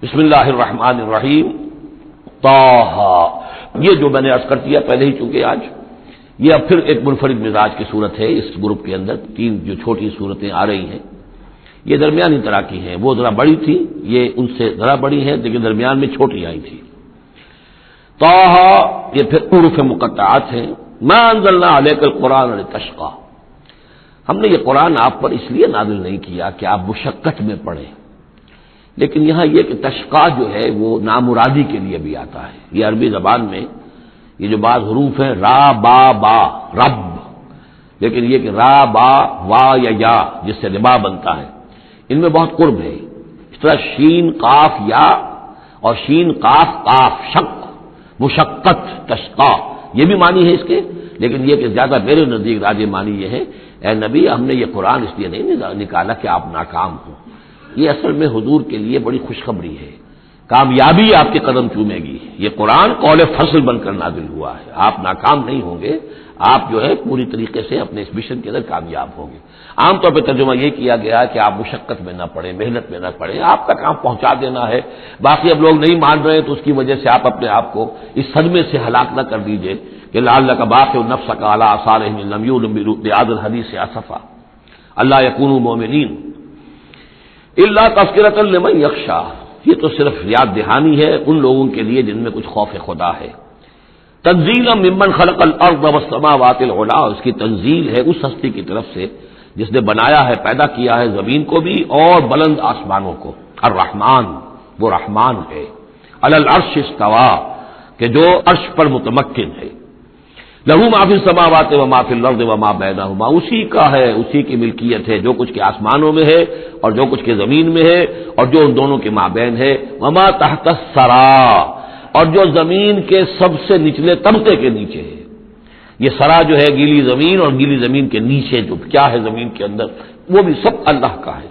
بسم اللہ الرحمن الرحیم طٰہٰ، یہ جو میں نے عرض کر دیا پہلے ہی، چونکہ آج یہ اب پھر ایک منفرد مزاج کی صورت ہے اس گروپ کے اندر. تین جو چھوٹی صورتیں آ رہی ہیں یہ درمیانی طرح کی ہیں. وہ ذرا بڑی تھی، یہ ان سے ذرا بڑی ہیں لیکن درمیان میں چھوٹی آئی تھی. طٰہٰ یہ پھر حروف مقطعات ہیں. ما انزلنا علیک القرآن لتشقیٰ، ہم نے یہ قرآن آپ پر اس لیے نازل نہیں کیا کہ آپ مشقت میں پڑھیں، لیکن یہاں یہ کہ تشقیٰ جو ہے وہ نامرادی کے لیے بھی آتا ہے. یہ عربی زبان میں یہ جو بعض حروف ہیں را با با رب، لیکن یہ کہ را با وا یا جس سے ربا بنتا ہے، ان میں بہت قرب ہے. اس طرح شین قاف یا اور شین قاف قاف شق، مشقت تشقیٰ، یہ بھی معنی ہے اس کے. لیکن یہ کہ زیادہ میرے نزدیک راجح معنی یہ ہے، اے نبی ہم نے یہ قرآن اس لیے نہیں نکالا کہ آپ ناکام ہوں. یہ اصل میں حضور کے لیے بڑی خوشخبری ہے، کامیابی آپ کے قدم چومے گی. یہ قرآن قول فصل بن کر نازل ہوا ہے، آپ ناکام نہیں ہوں گے، آپ جو ہے پوری طریقے سے اپنے اس مشن کے اندر کامیاب ہوں گے. عام طور پہ ترجمہ یہ کیا گیا کہ آپ مشقت میں نہ پڑیں، محنت میں نہ پڑیں، آپ کا کام پہنچا دینا ہے. باقی اب لوگ نہیں مان رہے تو اس کی وجہ سے آپ اپنے آپ کو اس صدمے سے ہلاک نہ کر دیجئے کہ لعلک باخع نفسک علی آثارہم ان لم یؤمنوا بہذا الحدیث اسفا الا یکونوا مؤمنین الا تذکرۃ لمن یخشی. یہ تو صرف یاد دہانی ہے ان لوگوں کے لیے جن میں کچھ خوف خدا ہے. تنزیلا ممن خلق الارض والسماوات العلی، اس کی تنزیل ہے اس ہستی کی طرف سے جس نے بنایا ہے، پیدا کیا ہے زمین کو بھی اور بلند آسمانوں کو. الرحمن، وہ رحمان ہے. علی العرش استویٰ، کہ جو عرش پر متمکن ہے. لہ ما فی السماوات وما فی الارض وما بینہما، اسی کا ہے، اسی کی ملکیت ہے جو کچھ کے آسمانوں میں ہے اور جو کچھ کے زمین میں ہے اور جو ان دونوں کے مابین ہے. وما تحت الثری، اور جو زمین کے سب سے نچلے طبقے کے نیچے ہے. یہ سرا جو ہے گیلی زمین، اور گیلی زمین کے نیچے جو کیا ہے زمین کے اندر، وہ بھی سب اللہ کا ہے.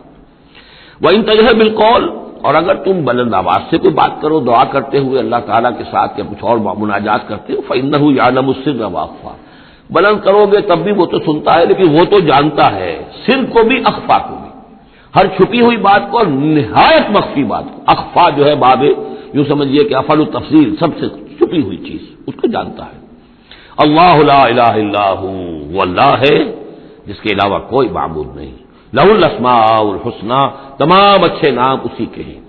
وَإِن تَجْهَرْ بِالْقَوْلِ، اور اگر تم بلند آواز سے کوئی بات کرو دعا کرتے ہوئے اللہ تعالیٰ کے ساتھ یا کچھ اور مناجات کرتے ہو، فَإِنَّهُ يَعْلَمُ السِّرَّ وَأَخْفَى، بلند کرو گے تب بھی وہ تو سنتا ہے، لیکن وہ تو جانتا ہے سر کو بھی اخفا کو بھی، ہر چھپی ہوئی بات کو اور نہایت مخفی بات کو. اخفا جو ہے باب یوں سمجھیے کہ افعل التفصیل، سب سے چھپی ہوئی چیز اس کو جانتا ہے. اللہ لا الہ الا ہو، وہ اللہ ہے جس کے علاوہ کوئی معبود نہیں. لہ الاسماء الحسنی، تمام اچھے نام اسی کے ہیں.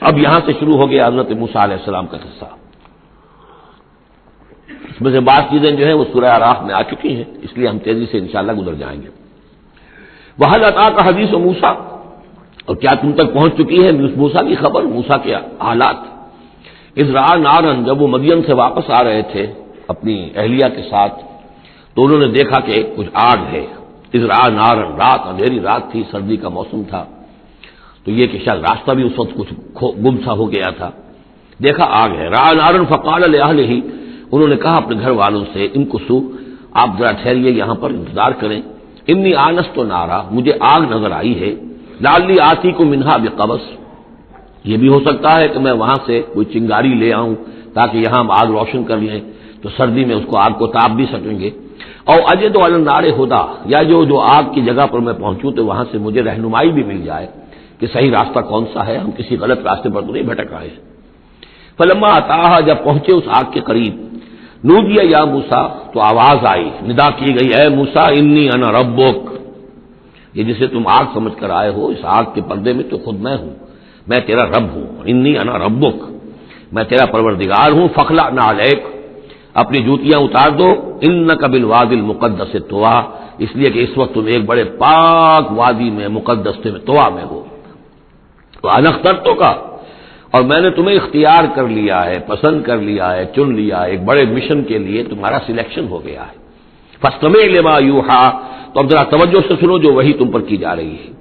اب یہاں سے شروع ہو گیا حضرت موسیٰ علیہ السلام کا قصہ. اس میں سے بعض چیزیں جو ہیں وہ سورہ اعراف میں آ چکی ہیں، اس لیے ہم تیزی سے انشاءاللہ گزر جائیں گے. وَهَلْ أَتَاكَ حَدِيثُ موسیٰ، اور کیا تم تک پہنچ چکی ہے موسیٰ کی خبر، موسیٰ کے حالات. اذ رأى نارا، جب وہ مدین سے واپس آ رہے تھے اپنی اہلیہ کے ساتھ تو انہوں نے دیکھا کہ کچھ آگ ہے. اذ رأى نارا، رات، اندھیری رات تھی، سردی کا موسم تھا، تو یہ کہ شاید راستہ بھی اس وقت کچھ گم سا ہو گیا تھا. دیکھا آگ ہے. رأى نارا فقال لأهله، انہوں نے کہا اپنے گھر والوں سے، امکثوا، آپ ذرا ٹھہریے یہاں پر انتظار کریں. انی آنست نارا، مجھے آگ نظر آئی ہے. لعلی آتیکم منہا بقبس، یہ بھی ہو سکتا ہے کہ میں وہاں سے کوئی چنگاری لے آؤں تاکہ یہاں ہم آگ روشن کر لیں تو سردی میں اس کو آگ کو تاپ بھی سکیں گے. اور اجد علی النار ہدی، یا جو آگ کی جگہ پر میں پہنچوں تو وہاں سے مجھے رہنمائی بھی مل جائے کہ صحیح راستہ کون سا ہے، ہم کسی غلط راستے پر تو نہیں بھٹک رہے ہیں. فلما اتاہا، جب پہنچے اس آگ کے قریب، نودی یا موسیٰ، تو آواز آئی، ندا کی گئی، اے موسیٰ انی انا ربک. یہ جسے تم آگ سمجھ کر آئے ہو، اس آگ کے پردے میں تو خود میں ہوں، میں تیرا رب ہوں. انی انا ربک، میں تیرا پروردگار ہوں. فخلع نعلیک، اپنی جوتیاں اتار دو. انک بالوادی المقدس طویٰ، اس لیے کہ اس وقت تم ایک بڑے پاک وادی میں، مقدس میں، طویٰ میں ہو. وانا اخترتک، اور میں نے تمہیں اختیار کر لیا ہے، پسند کر لیا ہے، چن لیا ہے، ایک بڑے مشن کے لیے تمہارا سلیکشن ہو گیا ہے. فاستمع لما یوحی، تو اب ذرا توجہ سے سنو جو وحی تم پر کی جا رہی ہے.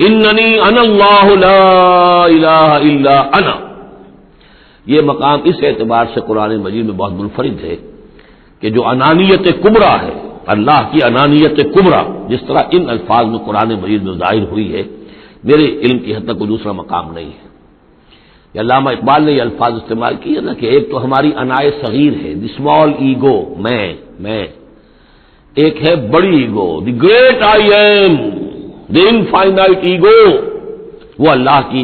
اننی انا اللہ لا الہ الا انا، یہ مقام اس اعتبار سے قرآن مجید میں بہت منفرد ہے کہ جو انانیت کبریٰ ہے، اللہ کی انانیت کبریٰ جس طرح ان الفاظ میں قرآن مجید میں ظاہر ہوئی ہے، میرے علم کی حد تک کوئی دوسرا مقام نہیں ہے. یہ علامہ اقبال نے یہ الفاظ استعمال کیے نا کہ ایک تو ہماری انائے صغیر ہے، دی اسمال ایگو، میں، ایک ہے بڑی ego, the great I am, the infinite ego, وہ اللہ کی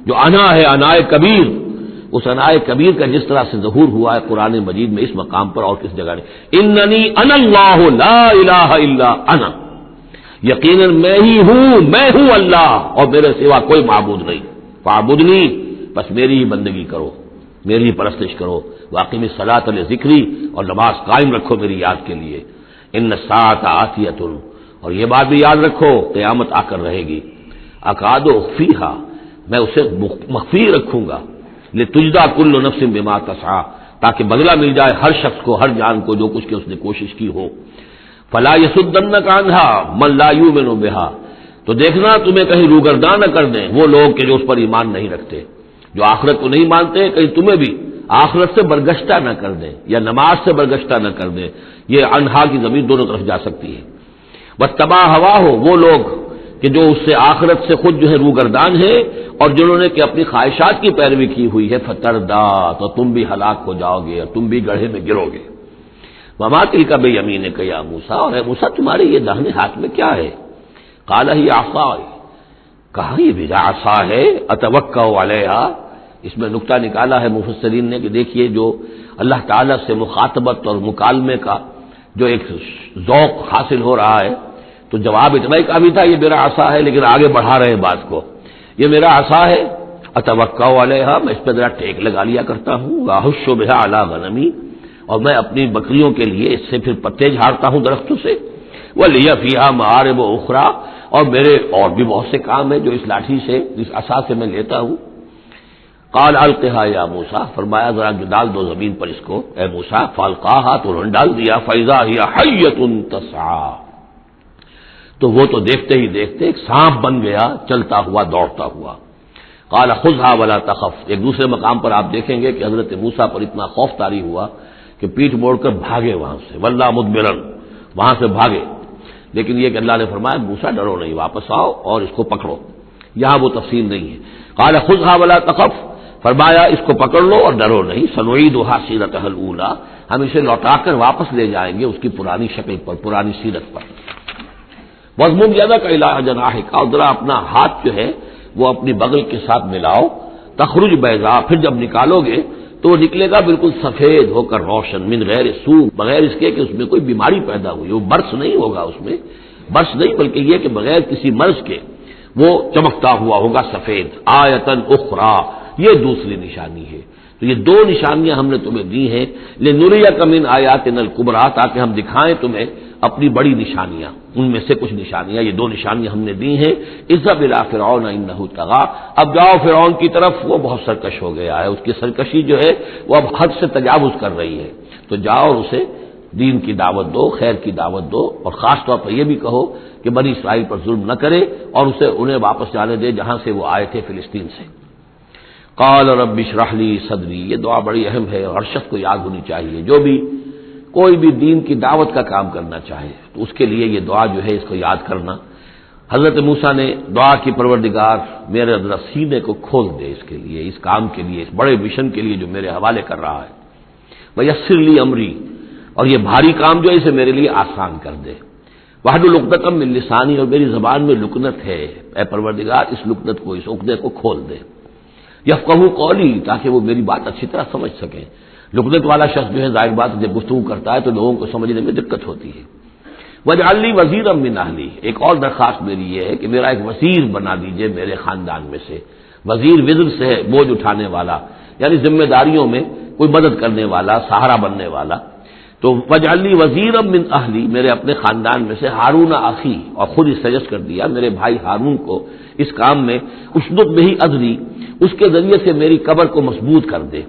جو انا ہے انائے کبیر، اس انائے کبیر کا جس طرح سے ظہور ہوا ہے قرآن مجید میں اس مقام پر اور کس جگہ نہیں، اننی انا اللہ لا الہ الا انا، یقیناً میں ہوں اللہ اور میرے سوا کوئی معبود نہیں، فاعبدنی، بس میری ہی بندگی کرو، میری ہی پرستش کرو، واقیم الصلاۃ لذکری، اور نماز قائم رکھو میری یاد کے لیے، ان الساعۃ آتیۃ، اور یہ بات بھی یاد رکھو قیامت آ کر رہے گی، اکاد اخفیہا، میں اسے مخفی رکھوں گا، لتجزا کل نفس بما تسعی، تاکہ بدلہ مل جائے ہر شخص کو، ہر جان کو جو کچھ کہ اس نے کوشش کی ہو، فلا یصدنک عنہا من لا یؤمن بہا، تو دیکھنا تمہیں کہیں روگرداں نہ کر دیں وہ لوگ کہ جو اس پر ایمان نہیں رکھتے، جو آخرت کو نہیں مانتے، کہیں تمہیں بھی آخرت سے برگشتہ نہ کر دیں یا نماز سے برگشتہ نہ کر دیں، یہ عنہا کی ضمیر دونوں طرف جا سکتی ہے، واتبع ہوا ہو، وہ لوگ کہ جو اس سے آخرت سے خود جو ہے روگردان ہے اور جنہوں نے کہ اپنی خواہشات کی پیروی کی ہوئی ہے، فتردا، تو تم بھی ہلاک ہو جاؤ گے اور تم بھی گڑھے میں گرو گے، وما تلک بیمینک یا موسیٰ، اور اے موسیٰ تمہارے یہ داہنے ہاتھ میں کیا ہے، قال ہی عصائی، کہا یہ میرا عصا ہے، اتوکا علیہا، اس میں نقطہ نکالا ہے مفسرین نے کہ دیکھیے جو اللہ تعالیٰ سے مخاطبت اور مکالمے کا جو ایک ذوق حاصل ہو رہا ہے، تو جواب اتنا ہی کافی تھا یہ میرا عصا ہے، لیکن آگے بڑھا رہے بات کو، یہ میرا عصا ہے، اتوکا علیہا، میں اس پہ ذرا ٹیک لگا لیا کرتا ہوں، واحش بہا علی غنمی، اور میں اپنی بکریوں کے لیے اس سے پھر پتے جھاڑتا ہوں درختوں سے، وَلِيَ فِيهَا مَآرِبُ أُخْرَى، اور میرے اور بھی بہت سے کام ہیں جو اس لاٹھی سے، اس عصا سے میں لیتا ہوں، قال القها یا موسیٰ، فرمایا ذرا ڈال دو زمین پر اس کو اے موسیٰ، فالقاها، تو انہوں نے ڈال دیا، فَإِذَا هِيَ حَيَّةٌ تَسْعَىٰ، تو وہ تو دیکھتے ہی دیکھتے ایک سانپ بن گیا چلتا ہوا دوڑتا ہوا، قال خذها ولا تخف، ایک دوسرے مقام پر آپ دیکھیں گے کہ حضرت موسیٰ پر اتنا خوف طاری ہوا کہ پیٹھ موڑ کر بھاگے وہاں سے، وَلَّا مُدْبِرًا، وہاں سے بھاگے، لیکن یہ کہ اللہ نے فرمایا موسیٰ ڈرو نہیں، واپس آؤ اور اس کو پکڑو، یہاں وہ تفصیل نہیں ہے، قال خذها ولا تخف، فرمایا اس کو پکڑ لو اور ڈرو نہیں، سنعیدها سیرتها الاولی، ہم اسے لوٹا کر واپس لے جائیں گے اس کی پرانی شکل پر، پرانی سیرت پر، وَاضْمُمْ يَدَكَ إِلَىٰ جَنَاحِكَ، اور ذرا اپنا ہاتھ جو ہے وہ اپنی بغل کے ساتھ ملاؤ، تخرج بیضاء، پھر جب نکالو گے تو وہ نکلے گا بالکل سفید ہو کر روشن، من غیر سو، بغیر اس کے کہ اس میں کوئی بیماری پیدا ہوئی، وہ برس نہیں ہوگا، اس میں برس نہیں بلکہ یہ کہ بغیر کسی مرض کے وہ چمکتا ہوا ہوگا سفید، آیتن اخری، یہ دوسری نشانی ہے، تو یہ دو نشانیاں ہم نے تمہیں دی ہیں، لنریک من آیاتنا الکبریٰ، تاکہ ہم دکھائیں تمہیں اپنی بڑی نشانیاں، ان میں سے کچھ نشانیاں، یہ دو نشانیاں ہم نے دی ہیں، اذهب الى فرعون انه طغى، اب جاؤ فرعون کی طرف، وہ بہت سرکش ہو گیا ہے، اس کی سرکشی جو ہے وہ اب حد سے تجاوز کر رہی ہے، تو جاؤ اور اسے دین کی دعوت دو، خیر کی دعوت دو، اور خاص طور پر یہ بھی کہو کہ بنی اسرائیل پر ظلم نہ کرے اور اسے انہیں واپس جانے دے جہاں سے وہ آئے تھے، فلسطین سے۔ قال رب اشرح لي صدری، یہ دعا بڑی اہم ہے اور ہر شخص کو یاد ہونی چاہیے، جو بھی کوئی بھی دین کی دعوت کا کام کرنا چاہے تو اس کے لیے یہ دعا جو ہے اس کو یاد کرنا۔ حضرت موسیٰ نے دعا کی، پروردگار میرے ذرا سینے کو کھول دے اس کے لیے، اس کام کے لیے، اس بڑے مشن کے لیے جو میرے حوالے کر رہا ہے، ویسر لی امری، اور یہ بھاری کام جو ہے اسے میرے لیے آسان کر دے، واحلل عقدۃ من لسانی، اور میری زبان میں لکنت ہے، اے پروردگار اس لکنت کو، اس عقدے کو کھول دے، یفقہوا قولی، تاکہ وہ میری بات اچھی طرح سمجھ سکیں، لکنت والا شخص جو ہے ظاہر بات جب گفتگو کرتا ہے تو لوگوں کو سمجھنے میں دقت ہوتی ہے۔ واجعل لی وزیرا من اہلی، ایک اور درخواست میری یہ ہے کہ میرا ایک وزیر بنا دیجئے میرے خاندان میں سے، وزیر وزر سے ہے بوجھ اٹھانے والا، یعنی ذمہ داریوں میں کوئی مدد کرنے والا، سہارا بننے والا، تو واجعل لی وزیرا من اہلی، میرے اپنے خاندان میں سے، ہارون اخی، اور خود ہی سجیسٹ کر دیا میرے بھائی ہارون کو اس کام میں، اشدد بہ اذری، اس کے ذریعے سے میری قبر کو مضبوط کر دے،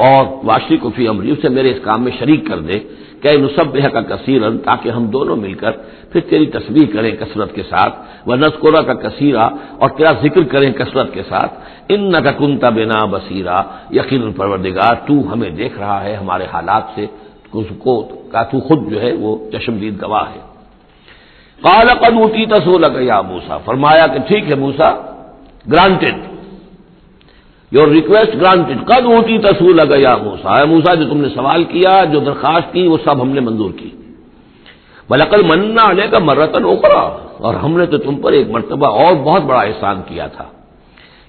اور واشرک فی امری، اسے میرے اس کام میں شریک کر دے، کہ نسبحک کثیرا، تاکہ ہم دونوں مل کر پھر تیری تسبیح کریں کثرت کے ساتھ، ونذکرک کثیرا، اور تیرا ذکر کریں کثرت کے ساتھ، انک کنت بنا بصیرا، یقیناً پروردگار تو ہمیں دیکھ رہا ہے ہمارے حالات سے، اس کو کا تو خود جو ہے وہ چشمدید گواہ ہے۔ قال قد اوتیت سؤلک یا موسیٰ، فرمایا کہ ٹھیک ہے موسیٰ، گرانٹڈ، یور ریکویسٹ گرانٹڈ، قد اوتیت سؤلک یا موسیٰ، اے موسیٰ جو تم نے سوال کیا، جو درخواست کی، وہ سب ہم نے منظور کی، وَلَقَدْ مَنَّا عَلَيْكَ مَرَّةً أُخْرَىٰ، اور ہم نے تو تم پر ایک مرتبہ اور بہت بڑا احسان کیا تھا،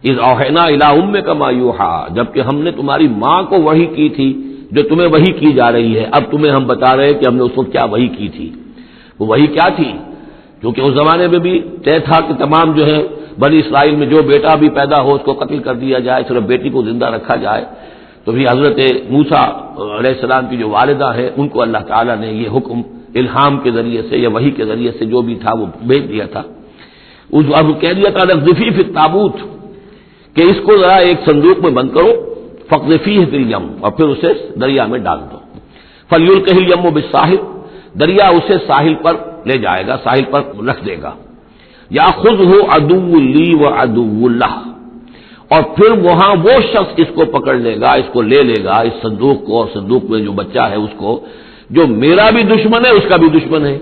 اذ اوحینا الی امک ما یوحی، جبکہ ہم نے تمہاری ماں کو وحی کی تھی جو تمہیں وحی کی جا رہی ہے۔ اب تمہیں ہم بتا رہے ہیں کہ ہم نے اس وقت کیا وحی کی تھی۔ وہ وحی کیا تھی؟ کیونکہ اس زمانے میں بھی طے تھا کہ تمام جو ہے بنی اسرائیل میں جو بیٹا بھی پیدا ہو اس کو قتل کر دیا جائے، صرف بیٹی کو زندہ رکھا جائے۔ تو پھر حضرت موسیٰ علیہ السلام کی جو والدہ ہے ان کو اللہ تعالیٰ نے یہ حکم الہام کے ذریعے سے یا وحی کے ذریعے سے جو بھی تھا وہ بھیج دیا تھا۔ اب کہہ دیا تھا نقذفی فی التابوت، کہ اس کو ذرا ایک صندوق میں بند کرو، فاقذفیہ فی الیم، اور پھر اسے دریا میں ڈال دو، فلیلقہ الیم بالساحل، دریا اسے ساحل پر لے جائے گا، ساحل پر رکھ دے گا۔ یاخذہ عدو لی وعدو لہ، اور پھر وہاں وہ شخص اس کو پکڑ لے گا، اس کو لے لے گا، اس صندوق کو، اور صندوق میں جو بچہ ہے اس کو، جو میرا بھی دشمن ہے اس کا بھی دشمن ہے۔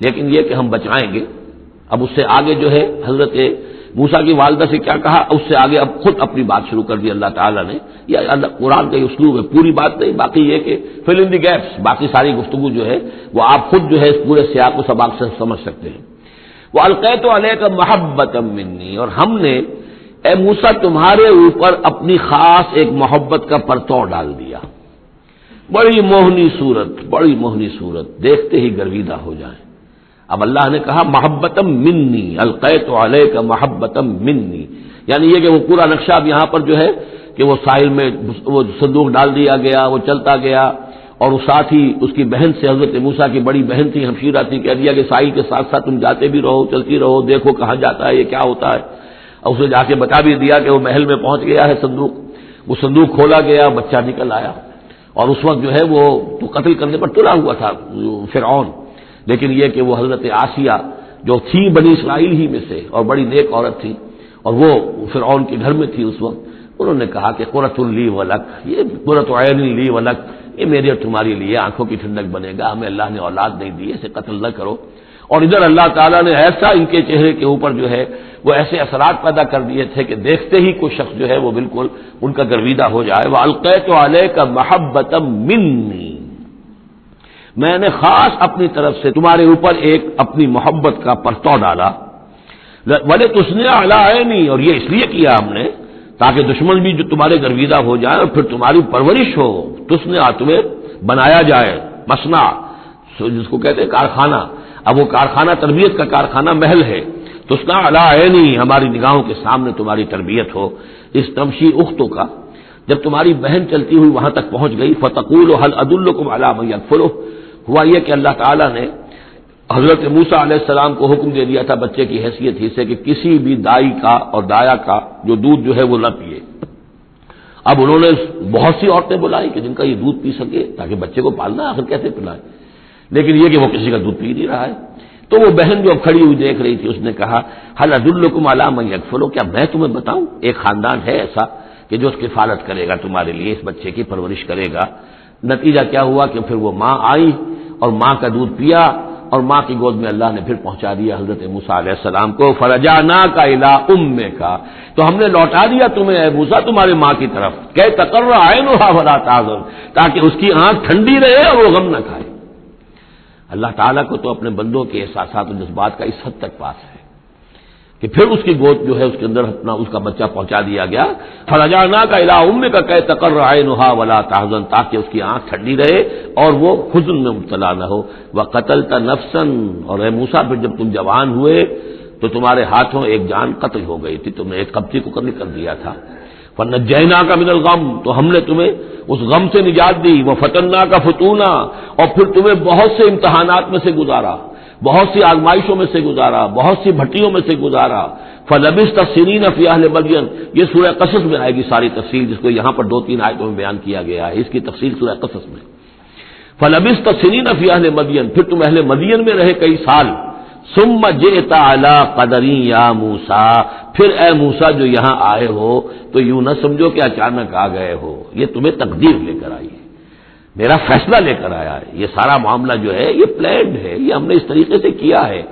لیکن یہ کہ ہم بچائیں گے۔ اب اس سے آگے جو ہے حضرت موسیٰ کی والدہ سے کیا کہا، اس سے آگے اب خود اپنی بات شروع کر دی اللہ تعالیٰ نے۔ یہ اللہ قرآن کا اسلوب ہے، پوری بات نہیں، باقی یہ کہ فل ان دی گیپس، باقی ساری گفتگو جو ہے وہ آپ خود جو ہے اس پورے سیاق و سباق سے سمجھ سکتے ہیں۔ وَأَلْقَيْتُ عَلَيْكَ مَحَبَّةً مِّنِّي، اور ہم نے اے موسیٰ تمہارے اوپر اپنی خاص ایک محبت کا پرتو ڈال دیا۔ بڑی موہنی صورت، بڑی موہنی صورت، دیکھتے ہی گرویدہ ہو جائیں۔ اب اللہ نے کہا محبتم منی، القیت علیک محبتم منی، یعنی یہ کہ وہ پورا نقشہ اب یہاں پر جو ہے کہ وہ ساحل میں وہ صندوق ڈال دیا گیا، وہ چلتا گیا، اور ساتھ ہی اس کی بہن سے، حضرت موسیٰ کی بڑی بہن تھی، ہمشیرہ تھی، کہہ دیا کہ ساحل کے ساتھ ساتھ تم جاتے بھی رہو، چلتی رہو، دیکھو کہاں جاتا ہے، یہ کیا ہوتا ہے۔ اور اسے جا کے بتا بھی دیا کہ وہ محل میں پہنچ گیا ہے صندوق۔ وہ صندوق کھولا گیا، بچہ نکل آیا، اور اس وقت جو ہے وہ تو قتل کرنے پر تلا ہوا تھا فرعون، لیکن یہ کہ وہ حضرت آسیہ جو تھی بنی اسرائیل ہی میں سے اور بڑی نیک عورت تھی، اور وہ فرعون کے گھر میں تھی اس وقت، انہوں نے کہا کہ قرۃ لی ولک، یہ قرۃ عین لی ولک، یہ میرے اور تمہاری لیے آنکھوں کی ٹھنڈک بنے گا، ہمیں اللہ نے اولاد نہیں دی، اسے قتل نہ کرو۔ اور ادھر اللہ تعالیٰ نے ایسا ان کے چہرے کے اوپر جو ہے وہ ایسے اثرات پیدا کر دیے تھے کہ دیکھتے ہی کوئی شخص جو ہے وہ بالکل ان کا گرویدہ ہو جائے۔ وَأَلْقَيْتُ عَلَيْكَ مَحَبَّةً مِّنِّي، میں نے خاص اپنی طرف سے تمہارے اوپر ایک اپنی محبت کا پرتو ڈالا۔ وَلِتُصْنِعَ عَلَىٰ عَيْنِي، اور یہ اس لیے کیا ہم نے تاکہ دشمن بھی جو تمہارے گرویدہ ہو جائے اور پھر تمہاری پرورش ہو، تصنع، تمہیں بنایا جائے، مصنع جس کو کہتے ہیں کارخانہ، اب وہ کارخانہ تربیت کا کارخانہ محل ہے۔ تصنع علی عینی، ہماری نگاہوں کے سامنے تمہاری تربیت ہو۔ اس تمشی اختوں کا، جب تمہاری بہن چلتی ہوئی وہاں تک پہنچ گئی، فتقول هل ادلکم علی من یکفلہ، ہوا یہ کہ اللہ تعالیٰ نے حضرت موسیٰ علیہ السلام کو حکم دے دیا تھا بچے کی حیثیت ہی سے کہ کسی بھی دائی کا اور دایا کا جو دودھ جو ہے وہ نہ پیے۔ اب انہوں نے بہت سی عورتیں بلائی کہ جن کا یہ دودھ پی سکے، تاکہ بچے کو پالنا آخر کیسے پلائے، لیکن یہ کہ وہ کسی کا دودھ پی نہیں رہا ہے۔ تو وہ بہن جو اب کھڑی ہوئی دیکھ رہی تھی، اس نے کہا هل ادلکم علی من یکفلہ، کیا میں تمہیں بتاؤں ایک خاندان ہے ایسا کہ جو اس کی کفالت کرے گا تمہارے لیے، اس بچے کی پرورش کرے گا۔ نتیجہ کیا ہوا کہ پھر وہ ماں آئی اور ماں کا دودھ پیا، اور ماں کی گود میں اللہ نے پھر پہنچا دیا حضرت موسیٰ علیہ السلام کو۔ فرجعناک الی امک، تو ہم نے لوٹا دیا تمہیں اے موسیٰ تمہارے ماں کی طرف، کہ تقر عینھا ولا تحزن، تاکہ اس کی آنکھ ٹھنڈی رہے اور وہ غم نہ کھائے۔ اللہ تعالیٰ کو تو اپنے بندوں کے احساسات و جذبات کا اس حد تک پاس ہے کہ پھر اس کی گود جو ہے اس کے اندر اپنا اس کا بچہ پہنچا دیا گیا۔ فرجعناک الی امک کہ تقر عینھا ولا تحزن، تاکہ اس کی آنکھ ٹھنڈی رہے اور وہ حزن میں مبتلا نہ ہو۔ وقتلت نفسا، اور اے موسیٰ پھر جب تم جوان ہوئے تو تمہارے ہاتھوں ایک جان قتل ہو گئی تھی، تم نے ایک قبطی کو قتل کر دیا تھا۔ فنجیناک من الغم، تو ہم نے تمہیں اس غم سے نجات دی۔ وفتناک فتونا، اور پھر تمہیں بہت سے امتحانات میں سے گزارا، بہت سی آزمائشوں میں سے گزارا، بہت سی بھٹیوں میں سے گزارا۔ فلبثت سنین فی اہل مدین، یہ سورہ قصص میں آئے گی ساری تفصیل، جس کو یہاں پر 2-3 آیتوں میں بیان کیا گیا ہے، اس کی تفصیل سورہ قصص میں۔ فلبثت سنین فی اہل مدین، پھر تم اہل مدین میں رہے کئی سال۔ ثم جئت علی قدری یا موسیٰ، پھر اے موسیٰ جو یہاں آئے ہو تو یوں نہ سمجھو کہ اچانک آ گئے ہو، یہ تمہیں تقدیر لے کر آئی ہے، میرا فیصلہ لے کر آیا ہے۔ یہ سارا معاملہ جو ہے یہ پلانڈ ہے، یہ ہم نے اس طریقے سے کیا ہے،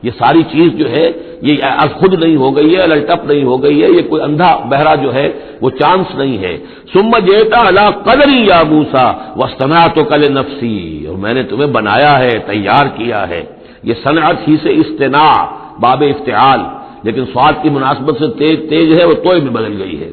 یہ ساری چیز جو ہے یہ از خود نہیں ہو گئی ہے، الٹپ نہیں ہو گئی ہے، یہ کوئی اندھا بہرا جو ہے وہ چانس نہیں ہے۔ ثم جئت علی قدری یا موسیٰ واصطنعتک لنفسی، اور میں نے تمہیں بنایا ہے، تیار کیا ہے۔ یہ صنعت ہی سے استناع، باب افتعال، لیکن سواد کی مناسبت سے تیز ہے وہ توئے میں بدل گئی ہے.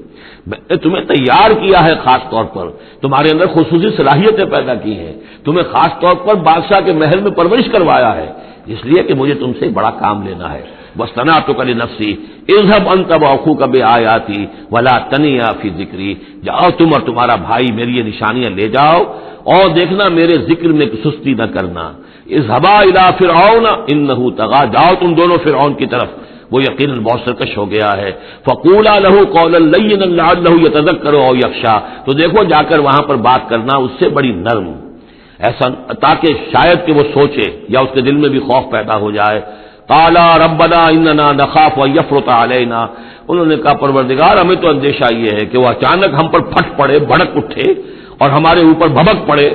میں نے تمہیں تیار کیا ہے خاص طور پر، تمہارے اندر خصوصی صلاحیتیں پیدا کی ہیں، تمہیں خاص طور پر بادشاہ کے محل میں پرورش کروایا ہے، اس لیے کہ مجھے تم سے بڑا کام لینا ہے. واصطنعتک لنفسی اذهب انت واخوک بآیاتی ولا تنیا فی ذکری، جاؤ تم اور تمہارا بھائی میری یہ نشانیاں لے جاؤ اور دیکھنا میرے ذکر میں سستی نہ کرنا. اذهبا الی فرعون انه طغى، جاؤ تم دونوں فرعون کی طرف، وہ یقیناً بہت سرکش ہو گیا ہے. فقولا له قولا لینا لعله يتذکر او یخشی، تو دیکھو جا کر وہاں پر بات کرنا اس سے بڑی نرم، ایسا تاکہ شاید کہ وہ سوچے یا اس کے دل میں بھی خوف پیدا ہو جائے. قال ربنا اننا نخاف ان يفرط علينا، انہوں نے کہا پروردگار ہمیں تو اندیشہ یہ ہے کہ وہ اچانک ہم پر پھٹ پڑے، بھڑک اٹھے اور ہمارے اوپر بھبک پڑے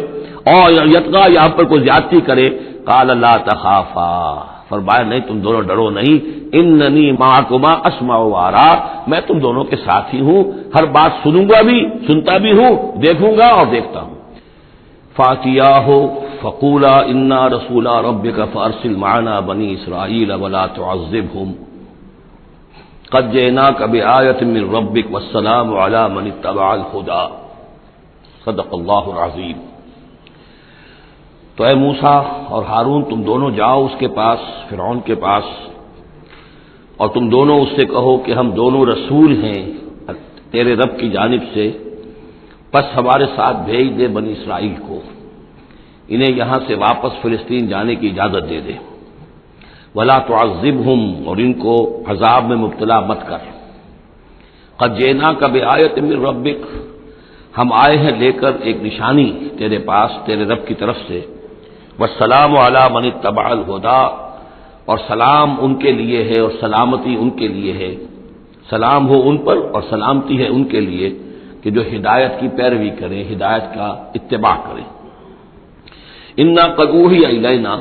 اور یتقا یا ہم پر کوئی زیادتی کرے. قال لا تخافا، فرمایا نہیں تم دونوں ڈرو نہیں، اننی معکما اسمع وارا، میں تم دونوں کے ساتھ ہی ہوں، ہر بات سنوں گا بھی، سنتا بھی ہوں، دیکھوں گا اور دیکھتا ہوں. فاتیاہ فقولا انا رسول ربک فارسل معنا بنی اسرائیل ولا تعذبهم قد جئناک بآیۃ من ربک والسلام علی من اتبع الہدی. صدق اللہ العظیم. تو اے موسیٰ اور ہارون تم دونوں جاؤ اس کے پاس، فرعون کے پاس، اور تم دونوں اس سے کہو کہ ہم دونوں رسول ہیں تیرے رب کی جانب سے، پس ہمارے ساتھ بھیج دے بنی اسرائیل کو، انہیں یہاں سے واپس فلسطین جانے کی اجازت دے دے. ولا تعذبهم، اور ان کو عذاب میں مبتلا مت کر. قد جئناک بآیۃ من ربک، ہم آئے ہیں لے کر ایک نشانی تیرے پاس تیرے رب کی طرف سے. والسلام علی من اتبع الہدی، اور سلام ان کے لیے ہے اور سلامتی ان کے لیے ہے، سلام ہو ان پر اور سلامتی ہے ان کے لیے کہ جو ہدایت کی پیروی کریں، ہدایت کا اتباع کریں. انا قد اوحی الینا،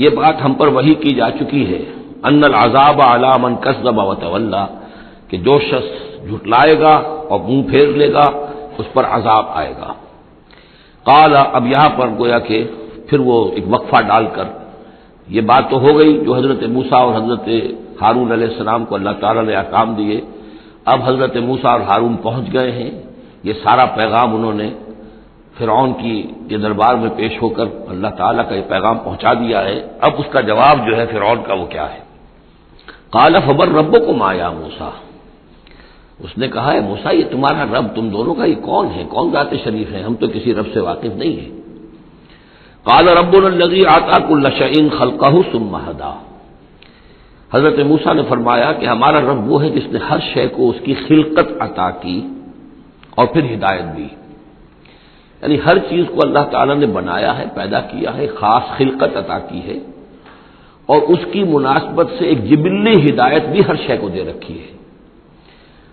یہ بات ہم پر وحی کی جا چکی ہے، ان العذاب علی من کذب وتولی، کہ جو شخص جھٹلائے گا اور منہ پھیر لے گا اس پر عذاب آئے گا. قال، اب یہاں پر گویا کہ پھر وہ ایک وقفہ ڈال کر یہ بات تو ہو گئی جو حضرت موسیٰ اور حضرت ہارون علیہ السلام کو اللہ تعالیٰ نے احکام دیے. اب حضرت موسیٰ اور ہارون پہنچ گئے ہیں، یہ سارا پیغام انہوں نے فرعون کی یہ دربار میں پیش ہو کر اللہ تعالیٰ کا یہ پیغام پہنچا دیا ہے. اب اس کا جواب جو ہے فرعون کا وہ کیا ہے. قال فمن ربکم یا موسیٰ، اس نے کہا ہے موسیٰ یہ تمہارا رب تم دونوں کا یہ کون ہے، کون ذات شریف ہے، ہم تو کسی رب سے واقف نہیں ہیں. قال ربنا الذی اعطى كل شيء خلقه ثم هدى، حضرت موسیٰ نے فرمایا کہ ہمارا رب وہ ہے جس نے ہر شے کو اس کی خلقت عطا کی اور پھر ہدایت دی. یعنی ہر چیز کو اللہ تعالیٰ نے بنایا ہے، پیدا کیا ہے، خاص خلقت عطا کی ہے اور اس کی مناسبت سے ایک جبلی ہدایت بھی ہر شے کو دے رکھی ہے.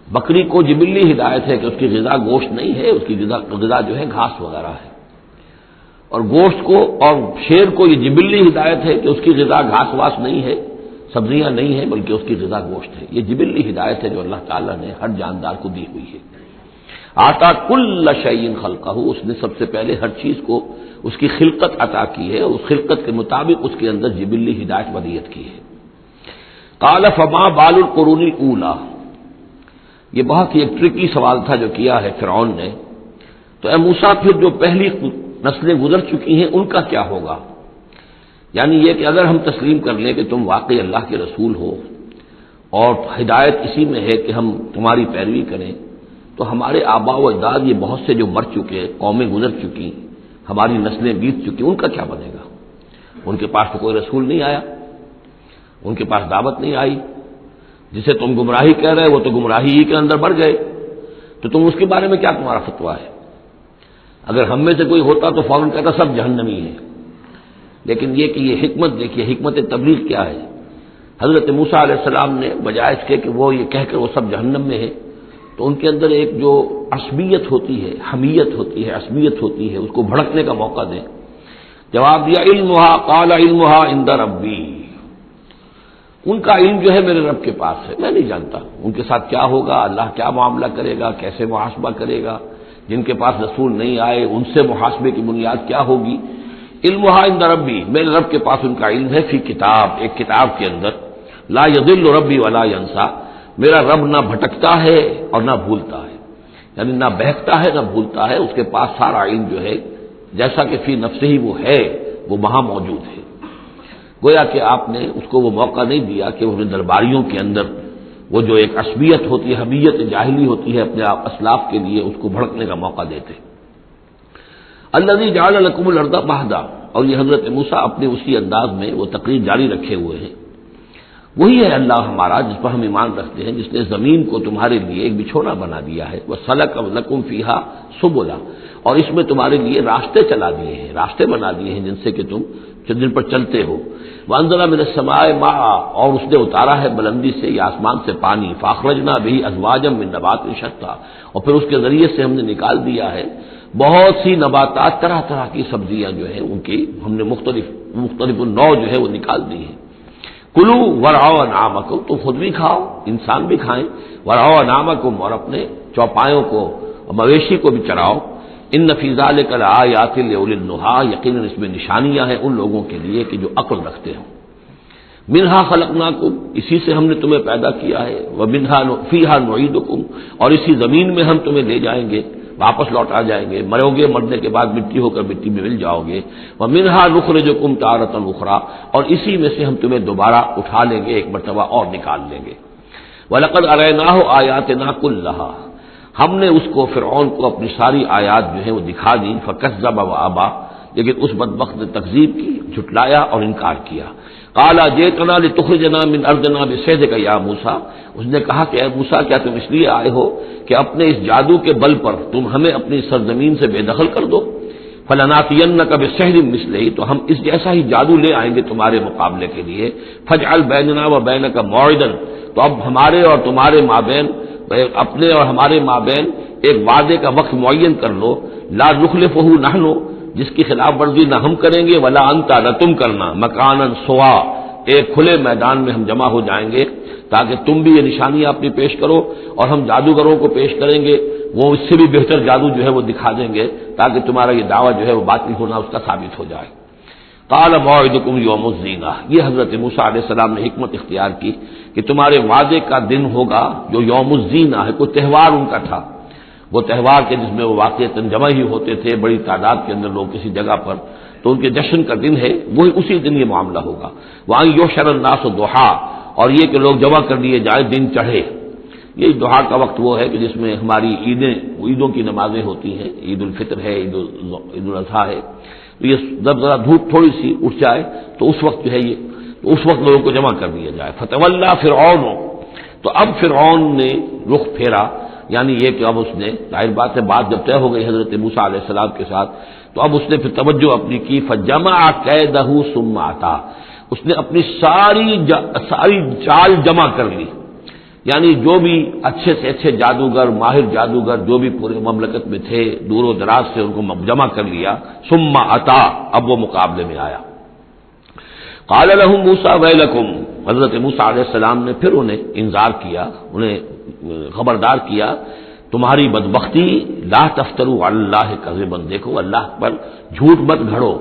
بکری کو جبلی ہدایت ہے کہ اس کی غذا گوشت نہیں ہے، اس کی غذا جو ہے گھاس وغیرہ ہے، اور گوشت کو اور شیر کو یہ جبلی ہدایت ہے کہ اس کی غذا گھاس واس نہیں ہے، سبزیاں نہیں ہیں، بلکہ اس کی غذا گوشت ہے. یہ جبلی ہدایت ہے جو اللہ تعالیٰ نے ہر جاندار کو دی ہوئی ہے. آتا کل شیء خلقہ، اس نے سب سے پہلے ہر چیز کو اس کی خلقت عطا کی ہے اور اس خلقت کے مطابق اس کے اندر جبلی ہدایت ودیت کی ہے. قال فما بال القرون الاولی، یہ بہت ہی ایک ٹرکی سوال تھا جو کیا ہے فرعون نے. تو اے موسیٰ پھر جو پہلی نسلیں گزر چکی ہیں ان کا کیا ہوگا؟ یعنی یہ کہ اگر ہم تسلیم کر لیں کہ تم واقعی اللہ کے رسول ہو اور ہدایت اسی میں ہے کہ ہم تمہاری پیروی کریں، تو ہمارے آباء و اجداد یہ بہت سے جو مر چکے، قومیں گزر چکی، ہماری نسلیں بیت چکی، ان کا کیا بنے گا؟ ان کے پاس تو کوئی رسول نہیں آیا، ان کے پاس دعوت نہیں آئی، جسے تم گمراہی کہہ رہے وہ تو گمراہی ہی کے اندر بڑھ گئے، تو تم اس کے بارے میں کیا تمہارا فتویٰ ہے؟ اگر ہم میں سے کوئی ہوتا تو فوراً کہتا سب جہنمی ہے. لیکن یہ کہ یہ حکمت دیکھیے، حکمت تبلیغ کیا ہے. حضرت موسیٰ علیہ السلام نے بجائے اس کے کہ وہ یہ کہہ کر وہ سب جہنم میں ہے، تو ان کے اندر ایک جو عصبیت ہوتی ہے، حمیت ہوتی ہے، عصبیت ہوتی ہے، اس کو بھڑکنے کا موقع دیں. جواب دیا علمھا قال علمھا عند ربی، ان کا علم جو ہے میرے رب کے پاس ہے، میں نہیں جانتا ان کے ساتھ کیا ہوگا، اللہ کیا معاملہ کرے گا، کیسے محاسبہ کرے گا. جن کے پاس رسول نہیں آئے ان سے محاسبے کی بنیاد کیا ہوگی. علمھا عند ربی، میرے رب کے پاس ان کا علم ہے، فی کتاب، ایک کتاب کے اندر. لا یضل ربی ولا ینسا، میرا رب نہ بھٹکتا ہے اور نہ بھولتا ہے، یعنی نہ بہکتا ہے نہ بھولتا ہے، اس کے پاس سارا علم جو ہے جیسا کہ فی نفسہ ہی وہ ہے، وہ وہاں موجود ہے۔ گویا کہ آپ نے اس کو وہ موقع نہیں دیا کہ وہ درباریوں کے اندر وہ جو ایک عصبیت ہوتی ہے، حمیت جاہلی ہوتی ہے اپنے اسلاف کے لیے، اس کو بھڑکنے کا موقع دیتے۔ الذی جعل لکم الارض مہدا، اور یہ حضرت موسیٰ اپنے اسی انداز میں وہ تقریر جاری رکھے ہوئے ہیں، وہی ہے اللہ ہمارا جس پر ہم ایمان رکھتے ہیں، جس نے زمین کو تمہارے لیے ایک بچھونا بنا دیا ہے، وَسَلَكَ لَكُمْ فِيهَا سُبُلًا، اور اس میں تمہارے لیے راستے چلا دیے ہیں، راستے بنا دیے ہیں جن سے کہ تم جن پر چلتے ہو۔ وَأَنزَلَ مِنَ السَّمَاءِ مَاءً، اور اس نے اتارا ہے بلندی سے یا آسمان سے پانی، فَأَخْرَجْنَا بِهِ أَزْوَاجًا مِّن نَبَاتٍ شَتَّىٰ، اور پھر اس کے ذریعے سے ہم نے نکال دیا ہے بہت سی نباتات، طرح طرح کی سبزیاں جو ہیں ان کی ہم نے مختلف نوع جو ہے وہ نکال دی ہیں۔ کلو ورعوا انعامکم، تم خود بھی کھاؤ، انسان بھی کھائیں، ورعوا انعامکم، اور اپنے چوپایوں کو اور مویشی کو بھی چراؤ۔ ان فی ذلک لآیات لأولی النہی، یقیناً اس میں نشانیاں ہیں ان لوگوں کے لیے کہ جو عقل رکھتے ہوں۔ منہا خلقناکم، اسی سے ہم نے تمہیں پیدا کیا ہے، ومنہا فیہا نعیدکم، اور اسی زمین میں ہم تمہیں لے جائیں گے، واپس لوٹا جائیں گے، مرو گے، مرنے کے بعد مٹی ہو کر مٹی میں مل جاؤ گے۔ ومنہا نخرجکم تارۃ اخری، اور اسی میں سے ہم تمہیں دوبارہ اٹھا لیں گے، ایک مرتبہ اور نکال لیں گے۔ وَلَقَدْ أَرَيْنَاهُ آيَاتِنَا كُلَّهَا، ہم نے اس کو فرعون کو اپنی ساری آیات جو ہیں وہ دکھا دی، فَكَذَّبَ وَأَبَى، لیکن اس بدبخت نے تکذیب کی، جھٹلایا اور انکار کیا۔ قَالَ جِئْتَنَا لِتُخْرِجَنَا مِنْ أَرْضِنَا بِسِحْرِكَ يَا موسیٰ، اس نے کہا کہ اے موسیٰ کیا تم اس لیے آئے ہو کہ اپنے اس جادو کے بل پر تم ہمیں اپنی سرزمین سے بے دخل کر دو؟ فَلَنَأْتِيَنَّكَ بِسِحْرٍ مِّثْلِهِ، تو ہم اس جیسا ہی جادو لے آئیں گے تمہارے مقابلے کے لیے۔ فَاجْعَلْ بَيْنَنَا وَبَيْنَكَ مَوْعِدًا، تو اب ہمارے اور تمہارے مابین، اپنے اور ہمارے مابین ایک وعدے کا وقت معین کر لو، لا نخلفہ نحن، جس کی خلاف ورزی نہ ہم کریں گے، ولا انت، نہ تم کرنا، مکانا سوا، ایک کھلے میدان میں ہم جمع ہو جائیں گے تاکہ تم بھی یہ نشانیاں اپنی پیش کرو اور ہم جادوگروں کو پیش کریں گے، وہ اس سے بھی بہتر جادو جو ہے وہ دکھا دیں گے تاکہ تمہارا یہ دعویٰ جو ہے وہ باطل ہونا اس کا ثابت ہو جائے۔ قال موعدکم یوم الزینہ، یہ حضرت موسیٰ علیہ السلام نے حکمت اختیار کی کہ تمہارے وعدے کا دن ہوگا جو یوم الزینہ ہے، کوئی تہوار ان کا تھا، وہ تہوار کے جس میں وہ واقعتاً جمع ہی ہوتے تھے بڑی تعداد کے اندر لوگ کسی جگہ پر، تو ان کے جشن کا دن ہے، وہی اسی دن یہ معاملہ ہوگا۔ وہاں یحشر الناس ضحیٰ، اور یہ کہ لوگ جمع کر لیے جائیں دن چڑھے، یہ دحا کا وقت وہ ہے کہ جس میں ہماری عیدوں کی نمازیں ہوتی ہیں، عید الفطر ہے، عید الاضحیٰ ہے، تو یہ جب ذرا دھوپ تھوڑی سی اٹھ جائے تو اس وقت جو ہے یہ، تو اس وقت لوگوں کو جمع کر دیا جائے۔ فتولیٰ فرعون، تو اب فرعون نے رخ پھیرا، یعنی یہ کہ اب اس نے، ظاہر بات ہے بات جب طے ہو گئی حضرت موسیٰ علیہ السلام کے ساتھ، تو اب اس نے پھر توجہ اپنی کی، فجمع کیدہ ثم اتی، اس نے اپنی ساری چال جمع کر لی، یعنی جو بھی اچھے سے اچھے جادوگر، ماہر جادوگر جو بھی پورے مملکت میں تھے، دور و دراز سے ان کو جمع کر لیا۔ ثم اتی، اب وہ مقابلے میں آیا۔ قال لهم موسیٰ ویلکم، حضرت موسیٰ علیہ السلام نے پھر انہیں انذار کیا، انہیں خبردار کیا، تمہاری بدبختی، لا تفتروا علی اللہ کذبا، دیکھو اللہ پر جھوٹ مت گھڑو،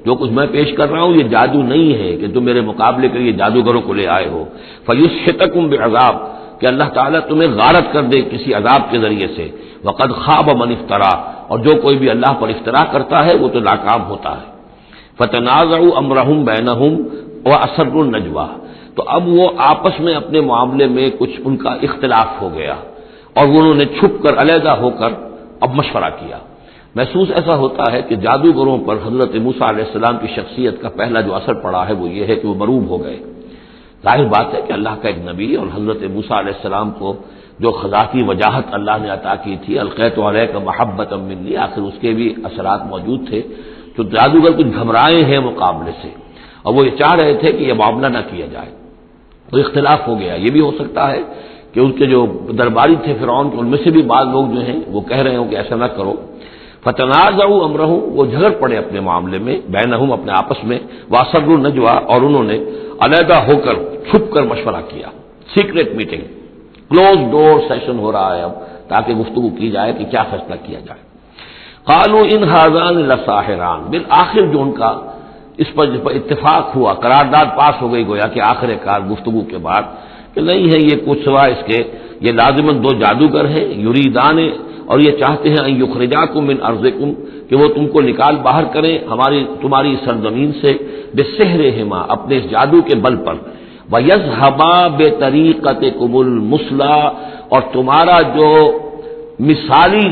جو کچھ میں پیش کر رہا ہوں یہ جادو نہیں ہے کہ تم میرے مقابلے کے لیے جادوگروں کو لے آئے ہو۔ فیسحتکم بعذاب، کہ اللہ تعالیٰ تمہیں غارت کر دے کسی عذاب کے ذریعے سے۔ وقد خاب من افترا، اور جو کوئی بھی اللہ پر افترا کرتا ہے وہ تو ناکام ہوتا ہے۔ فتنازعوا امرهم بینہم واسروا النجوى، تو اب وہ آپس میں اپنے معاملے میں کچھ ان کا اختلاف ہو گیا اور انہوں نے چھپ کر، علیحدہ ہو کر اب مشورہ کیا۔ محسوس ایسا ہوتا ہے کہ جادوگروں پر حضرت موسیٰ علیہ السلام کی شخصیت کا پہلا جو اثر پڑا ہے وہ یہ ہے کہ وہ مروب ہو گئے۔ ظاہر بات ہے کہ اللہ کا ایک نبی اور حضرت موسیٰ علیہ السلام کو جو خزاتی وجاہت اللہ نے عطا کی تھی، القیت علیک محبۃ منی، آخر اس کے بھی اثرات موجود تھے، تو جادوگر کچھ گھبرائے ہیں مقابلے سے، اور وہ یہ چاہ رہے تھے کہ یہ معاملہ نہ کیا جائے، تو اختلاف ہو گیا۔ یہ بھی ہو سکتا ہے کہ ان کے جو درباری تھے فرعون کے، ان میں سے بھی بعض لوگ جو ہیں وہ کہہ رہے ہوں کہ ایسا نہ کرو۔ فتنازعوا امرهم، وہ جھگڑ پڑے اپنے معاملے میں، بینہم اپنے آپس میں، واسروا النجوى، اور انہوں نے علیحدہ ہو کر چھپ کر مشورہ کیا، سیکریٹ میٹنگ، کلوز ڈور سیشن ہو رہا ہے اب، تاکہ گفتگو کی جائے کہ کیا فیصلہ کیا جائے۔ قالوا ان هذان لساحران، بالآخر جو ان کا اس پر جس پر اتفاق ہوا، قرارداد پاس ہو گئی گویا کہ آخر کار گفتگو کے بعد کہ نہیں ہے یہ کچھ سوا اس کے، یہ لازماً دو جادوگر ہیں، یریدان، اور یہ چاہتے ہیں ان یخرجاکم من ارضکم، کہ وہ تم کو نکال باہر کریں تمہاری سرزمین سے، بسحرہما، اپنے اس جادو کے بل پر، وَيَذْهَبَا بِطَرِيقَتِكُمُ الْمُثْلَىٰ، اور تمہارا جو مثالی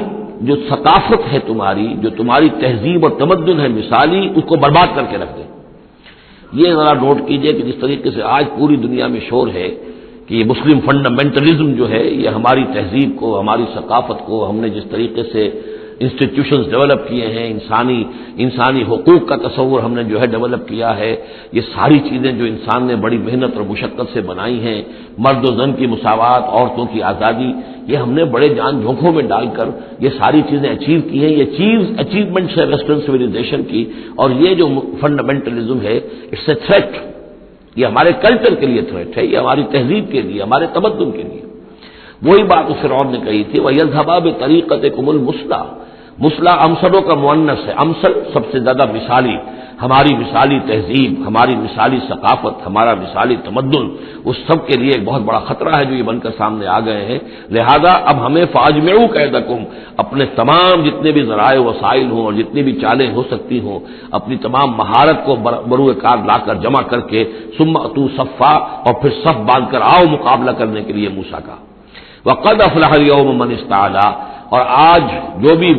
جو ثقافت ہے تمہاری، جو تمہاری تہذیب اور تمدن ہے مثالی، اس کو برباد کر کے رکھ دیں۔ یہ ذرا نوٹ کیجئے کہ جس طریقے سے آج پوری دنیا میں شور ہے کہ یہ مسلم فنڈامنٹلزم جو ہے یہ ہماری تہذیب کو، ہماری ثقافت کو، ہم نے جس طریقے سے انسٹیٹیوشنز ڈیولپ کیے ہیں، انسانی حقوق کا تصور ہم نے جو ہے ڈیولپ کیا ہے، یہ ساری چیزیں جو انسان نے بڑی محنت اور مشقت سے بنائی ہیں، مرد و زن کی مساوات، عورتوں کی آزادی، یہ ہم نے بڑے جان جھونکوں میں ڈال کر یہ ساری چیزیں اچیو کی ہیں۔ یہ اچیومنٹس ہے ویسٹرن سویلائزیشن کی، اور یہ جو فنڈامنٹلزم ہے اٹس اے تھریٹ، یہ ہمارے کلچر کے لیے تھریٹ ہے، یہ ہماری تہذیب کے لیے، ہمارے تمدن کے لیے۔ وہی بات اس فرعون نے کہی تھی، وَيَذْهَبَا بِطَرِيقَتِكُمُ الْمُثْلَىٰ، مثلا امثلوں کا مؤنث ہے، امثل سب سے زیادہ مثالی، ہماری مثالی تہذیب، ہماری مثالی ثقافت، ہمارا مثالی تمدن، اس سب کے لیے ایک بہت بڑا خطرہ ہے جو یہ بن کر سامنے آ گئے ہیں۔ لہذا اب ہمیں فاجمعوا کیدکم، اپنے تمام جتنے بھی ذرائع وسائل ہوں اور جتنی بھی چالیں ہو سکتی ہوں، اپنی تمام مہارت کو بروئے کار لا کر جمع کر کے، ثم اتوا صفا، اور پھر صف باندھ کر آؤ مقابلہ کرنے کے لیے موسیٰ کا۔ وقد افلح اليوم من استعلا، اور آج جو بھی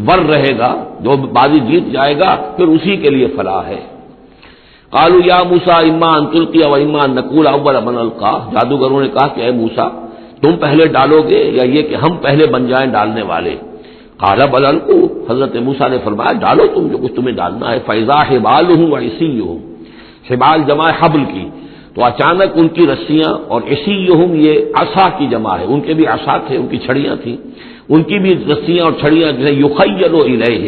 ور رہے گا، جو بازی جیت جائے گا، پھر اسی کے لیے فلاح ہے۔ قالوا یا موسیٰ اما ان تلقی و اما ان نقول اول من القی، جادوگروں نے کہا کہ اے موسیٰ تم پہلے ڈالو گے یا یہ کہ ہم پہلے بن جائیں ڈالنے والے؟ قال بل القوا، حضرت موسیٰ نے فرمایا ڈالو تم جو کچھ تمہیں ڈالنا ہے۔ فاذا حبالهم وعصیهم، حبال جمع حبل کی، تو اچانک ان کی رسیاں، اور عصیهم یہ عصا کی جمع ہے، ان کے بھی عصا تھے، ان کی چھڑیاں تھیں، ان کی بھی رسیاں اور چھڑیاں جو ہے یخیل الیہ،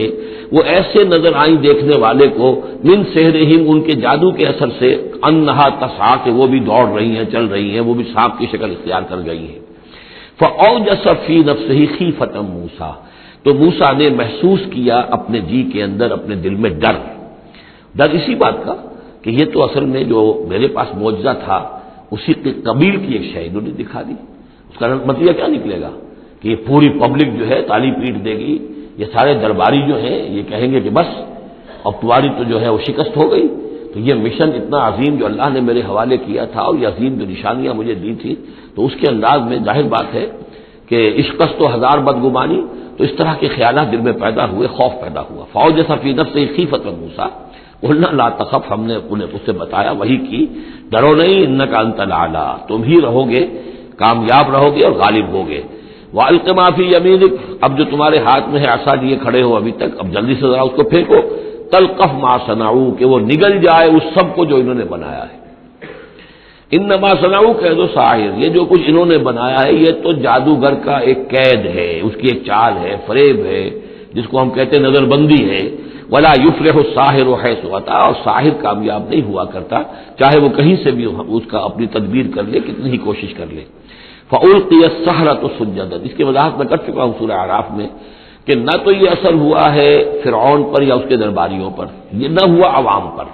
وہ ایسے نظر آئیں دیکھنے والے کو، من سحرہم، ان کے جادو کے اثر سے، انہا تسعی، کہ وہ بھی دوڑ رہی ہیں، چل رہی ہیں، وہ بھی سانپ کی شکل اختیار کر گئی ہیں۔ فاوجس فی نفسہ خیفۃ موسیٰ، تو موسیٰ نے محسوس کیا اپنے جی کے اندر، اپنے دل میں ڈر اسی بات کا کہ یہ تو اصل میں جو میرے پاس معجزہ تھا اسی کے قبیل کی ایک شے انہوں نے دکھا دی۔ اس کا نتیجہ کیا نکلے گا کہ یہ پوری پبلک جو ہے تالی پیٹ دے گی، یہ سارے درباری جو ہیں یہ کہیں گے کہ بس اب تمہاری تو جو ہے وہ شکست ہو گئی۔ تو یہ مشن اتنا عظیم جو اللہ نے میرے حوالے کیا تھا، اور یہ عظیم جو نشانیاں مجھے دی تھی، تو اس کے انداز میں ظاہر بات ہے کہ عشقست و ہزار بدگمانی، تو اس طرح کے خیالات دل میں پیدا ہوئے، خوف پیدا ہوا۔ فاوجس فی نفسہ خیفۃ موسیٰ قلنا لا تخف، ہم نے انہیں اس سے بتایا، وہی کی، ڈرو نہیں، انک انت الاعلی، تم ہی رہو گے، کامیاب رہو گے اور غالب ہوگے۔ وَأَلْقِ مَا فِي يَمِينِكَ، اب جو تمہارے ہاتھ میں ہے عصا لیے کھڑے ہو ابھی تک، اب جلدی سے ذرا اس کو پھینکو، تلقف ما صنعوا، کہ وہ نگل جائے اس سب کو جو انہوں نے بنایا ہے۔ انما صنعوا کید ساحر، یہ جو کچھ انہوں نے بنایا ہے یہ تو جادوگر کا ایک قید ہے، اس کی ایک چال ہے، فریب ہے، جس کو ہم کہتے ہیں نظر بندی ہے۔ ولا یفلح الساحر حیث اتی، اور ساحر کامیاب نہیں ہوا کرتا چاہے وہ کہیں سے بھی اس کا اپنی تدبیر کر لے، کتنی ہی کوشش کر لے۔ فَأُلْقِيَ السَّحَرَةُ سُجَّدًا، اس کی وضاحت میں کر چکا ہوں سورہ اعراف میں کہ نہ تو یہ اثر ہوا ہے فرعون پر یا اس کے درباریوں پر، یہ نہ ہوا عوام پر۔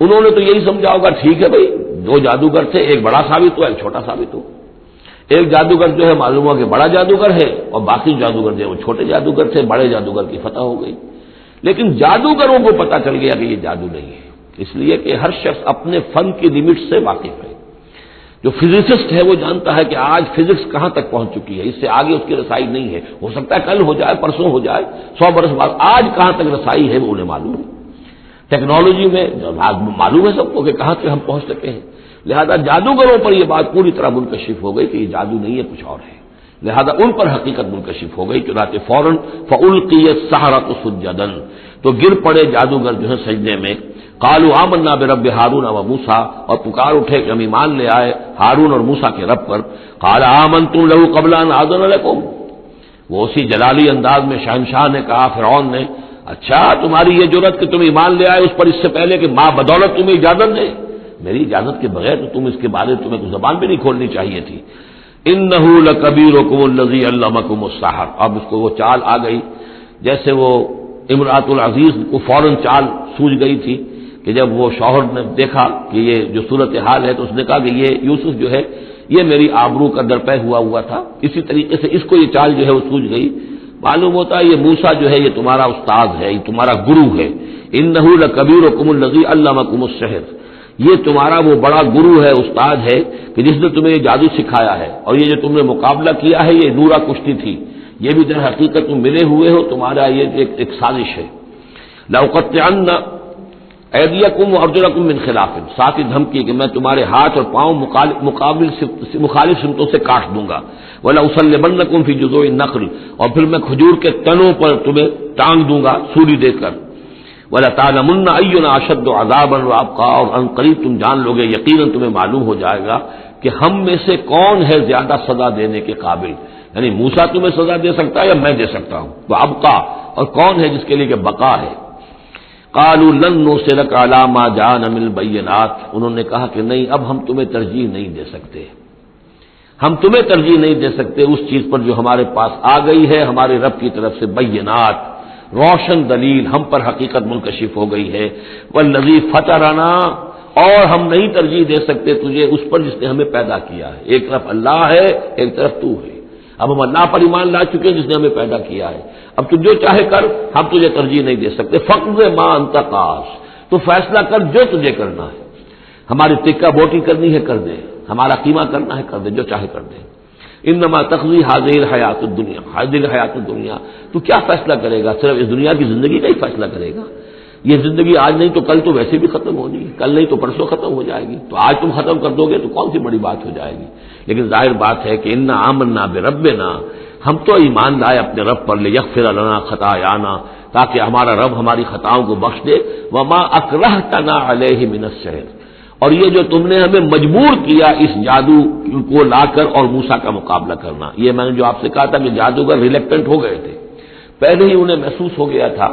انہوں نے تو یہی سمجھا ہوگا ٹھیک ہے بھائی، دو جادوگر تھے، ایک بڑا ثابت ہوا، ایک چھوٹا ثابت ہوا۔ ایک جادوگر جو ہے معلوم ہوا کہ بڑا جادوگر ہے، اور باقی جادوگر جو ہے وہ چھوٹے جادوگر تھے، بڑے جادوگر کی فتح ہو گئی۔ لیکن جادوگروں کو پتا چل گیا کہ یہ جادو نہیں ہے، اس لیے کہ ہر شخص اپنے فن کی لمٹ سے واقف ہے۔ جو فزسسٹ ہے وہ جانتا ہے کہ آج فزکس کہاں تک پہنچ چکی ہے، اس سے آگے اس کی رسائی نہیں ہے، ہو سکتا ہے کل ہو جائے، پرسوں ہو جائے، 100 برس بعد، آج کہاں تک رسائی ہے وہ انہیں معلوم ہے۔ ٹیکنالوجی میں معلوم ہے سب کو کہ کہاں تک ہم پہنچ سکے ہیں، لہذا جادوگروں پر یہ بات پوری طرح منکشف ہو گئی کہ یہ جادو نہیں ہے، کچھ اور ہے، لہذا ان پر حقیقت منکشف ہو گئی، چنانچہ فوراً فَأُلْقِيَ السَّحَرَةُ سُجَّدًا، تو گر پڑے جادوگر جو ہے سجدے میں۔ قالوا آمنا برب ہارون و موسیٰ، اور پکار اٹھے کہ ہم ایمان لے آئے ہارون اور موسیٰ کے رب پر۔ قال آمنتم له قبل ان آذن لكم، وہ اسی جلالی انداز میں شہنشاہ نے کہا فرعون نے، اچھا تمہاری یہ جرأت کہ تم ایمان لے آئے اس پر اس سے پہلے کہ ماں بدولت تمہیں اجازت دے، میری اجازت کے بغیر تو تم اس کے بارے میں تمہیں زبان بھی نہیں کھولنی چاہیے تھی۔ انہ لکبیرکم الذی علمکم السحر، اب اس کو وہ چال آ گئی جیسے وہ امرأۃ العزیز کو فوراً چال سوجھ گئی تھی کہ جب وہ شوہر نے دیکھا کہ یہ جو صورتحال ہے تو اس نے کہا کہ یہ یوسف جو ہے یہ میری آبرو کا درپے ہوا تھا، اسی طریقے سے اس کو یہ چال جو ہے وہ سوجھ گئی۔ معلوم ہوتا ہے یہ موسیٰ جو ہے یہ تمہارا استاد ہے، یہ تمہارا گرو ہے۔ انہ لکبیرکم الذی علمکم السحر، یہ تمہارا وہ بڑا گرو ہے، استاد ہے کہ جس نے تمہیں یہ جادو سکھایا ہے، اور یہ جو تم نے مقابلہ کیا ہے یہ نورا کشتی تھی، یہ بھی در حقیقت تم ملے ہوئے ہو، تمہارا یہ ایک سازش ہے۔ لأقطعن ایدیکم وارجلکم من خلاف، ساتھ ہی دھمکی کہ میں تمہارے ہاتھ اور پاؤں مخالف سمتوں سے کاٹ دوں گا۔ ولاصلبنکم فی جذوع النخل، اور پھر میں کھجور کے تنوں پر تمہیں ٹانگ دوں گا سولی دے کر۔ وَلَتَعْلَمُنَّ أَيُّنَا أَشَدُّ عَذَابًا وَأَبْقَىٰ، اور ان قریب تم جان لوگے، یقیناً تمہیں معلوم ہو جائے گا کہ ہم میں سے کون ہے زیادہ سزا دینے کے قابل، یعنی موسیٰ تمہیں سزا دے سکتا ہے یا میں دے سکتا ہوں، وَأَبْقَىٰ، اور کون ہے جس کے لیے کہ بقا ہے۔ قَالُوا لَن نُّرْسِلَكَ عَلَىٰ مَا جَاءَنَا مِنَ الْبَيِّنَاتِ، انہوں نے کہا کہ نہیں، اب ہم تمہیں ترجیح نہیں دے سکتے، ہم تمہیں ترجیح نہیں دے سکتے اس چیز پر جو ہمارے پاس آ گئی ہے ہمارے رب کی طرف سے، بینات، روشن دلیل ہم پر حقیقت منکشف ہو گئی ہے۔ والذی فطرنا، اور ہم نہیں ترجیح دے سکتے تجھے اس پر جس نے ہمیں پیدا کیا ہے، ایک طرف اللہ ہے ایک طرف تو ہے، اب ہم اللہ پر ایمان لا چکے ہیں جس نے ہمیں پیدا کیا ہے، اب تو جو چاہے کر، ہم تجھے ترجیح نہیں دے سکتے۔ فقض ما انت قاض، تو فیصلہ کر جو تجھے کرنا ہے، ہماری ٹکا بوٹی کرنی ہے کر دے، ہمارا قیمہ کرنا ہے کر دے، جو چاہے کر دے۔ انما تقضی هذه الحیات الدنیا، هذه الحیات الدنیا، تو کیا فیصلہ کرے گا؟ صرف اس دنیا کی زندگی کا ہی فیصلہ کرے گا؟ یہ زندگی آج نہیں تو کل تو ویسے بھی ختم ہونی ہے، کل نہیں تو پرسوں ختم ہو جائے گی، تو آج تم ختم کر دو گے تو کون سی بڑی بات ہو جائے گی؟ لیکن ظاہر بات ہے کہ انا آمنا بربنا، ہم تو ایمان لائے اپنے رب پر، لیغفر لنا خطایانا، تاکہ ہمارا رب ہماری خطاؤں کو بخش دے۔ وما اکرہتنا علیہ من السحر، اور یہ جو تم نے ہمیں مجبور کیا اس جادو کو لا کر اور موسیٰ کا مقابلہ کرنا، یہ میں نے جو آپ سے کہا تھا کہ جادوگر ریلیکٹنٹ ہو گئے تھے، پہلے ہی انہیں محسوس ہو گیا تھا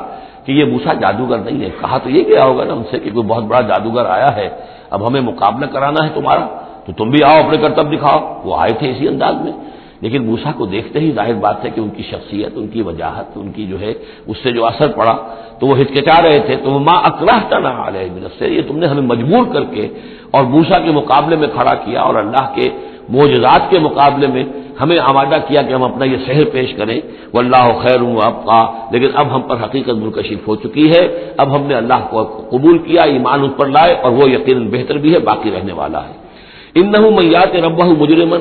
کہ یہ موسیٰ جادوگر نہیں ہے، کہا تو یہ گیا ہوگا نا ان سے کہ کوئی بہت بڑا جادوگر آیا ہے، اب ہمیں مقابلہ کرانا ہے تمہارا، تو تم بھی آؤ اپنے کرتب دکھاؤ۔ وہ آئے تھے اسی انداز میں، لیکن موسیٰ کو دیکھتے ہی ظاہر بات ہے کہ ان کی شخصیت، ان کی وجاہت، ان کی جو ہے اس سے جو اثر پڑا تو وہ ہچکچا رہے تھے۔ تو ما اکرہتنا علیہ من السحر، یہ تم نے ہمیں مجبور کر کے اور موسیٰ کے مقابلے میں کھڑا کیا اور اللہ کے معجزات کے مقابلے میں ہمیں آمادہ کیا کہ ہم اپنا یہ سحر پیش کریں۔ واللہ خیر وابقیٰ، لیکن اب ہم پر حقیقت منکشف ہو چکی ہے، اب ہم نے اللہ کو قبول کیا، ایمان اس پر لائے، اور وہ یقیناً بہتر بھی ہے، باقی رہنے والا ہے۔ انہ من یات ربہ مجرما،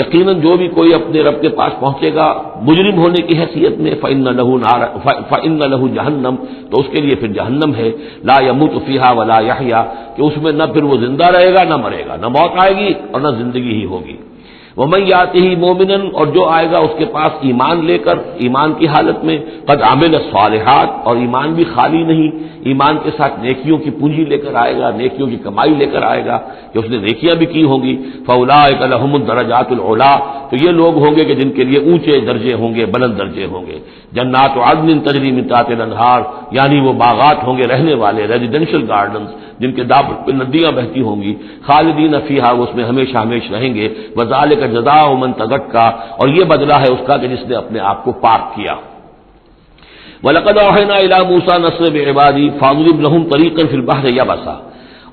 یقیناً جو بھی کوئی اپنے رب کے پاس پہنچے گا مجرم ہونے کی حیثیت میں، فإن لہ جہنم، تو اس کے لیے پھر جہنم ہے، لا یموت فیہا ولا یحیا، کہ اس میں نہ پھر وہ زندہ رہے گا نہ مرے گا، نہ موت آئے گی اور نہ زندگی ہی ہوگی۔ ومن یاتہ مومنا، اور جو آئے گا اس کے پاس ایمان لے کر، ایمان کی حالت میں، قد عمل الصالحات، اور ایمان بھی خالی نہیں، ایمان کے ساتھ نیکیوں کی پونجی لے کر آئے گا، نیکیوں کی کمائی لے کر آئے گا کہ اس نے نیکیاں بھی کی ہوں گی۔ فاولئک لهم الدرجات العلی، تو یہ لوگ ہوں گے کہ جن کے لیے اونچے درجے ہوں گے، بلند درجے ہوں گے۔ جنات عدن تجری من تحتها الانہار، یعنی وہ باغات ہوں گے رہنے والے، ریزیڈینشل گارڈنز جن کے دامن پہ ندیاں بہتی ہوں گی، خالدین فیہا، وہ اس میں ہمیشہ ہمیشہ رہیں گے۔ وذالک جزاء من تزکا، اور یہ بدلہ ہے اس کا کہ جس نے اپنے آپ کو پاک کیا۔ وَلَقَدْ أَوْحَيْنَا إِلَىٰ مُوسَىٰ نَسْرِ بِعِبَادِي فَاضْرِبْ لَهُمْ طَرِيقًا فِي الْبَحْرِ يَبَسًا،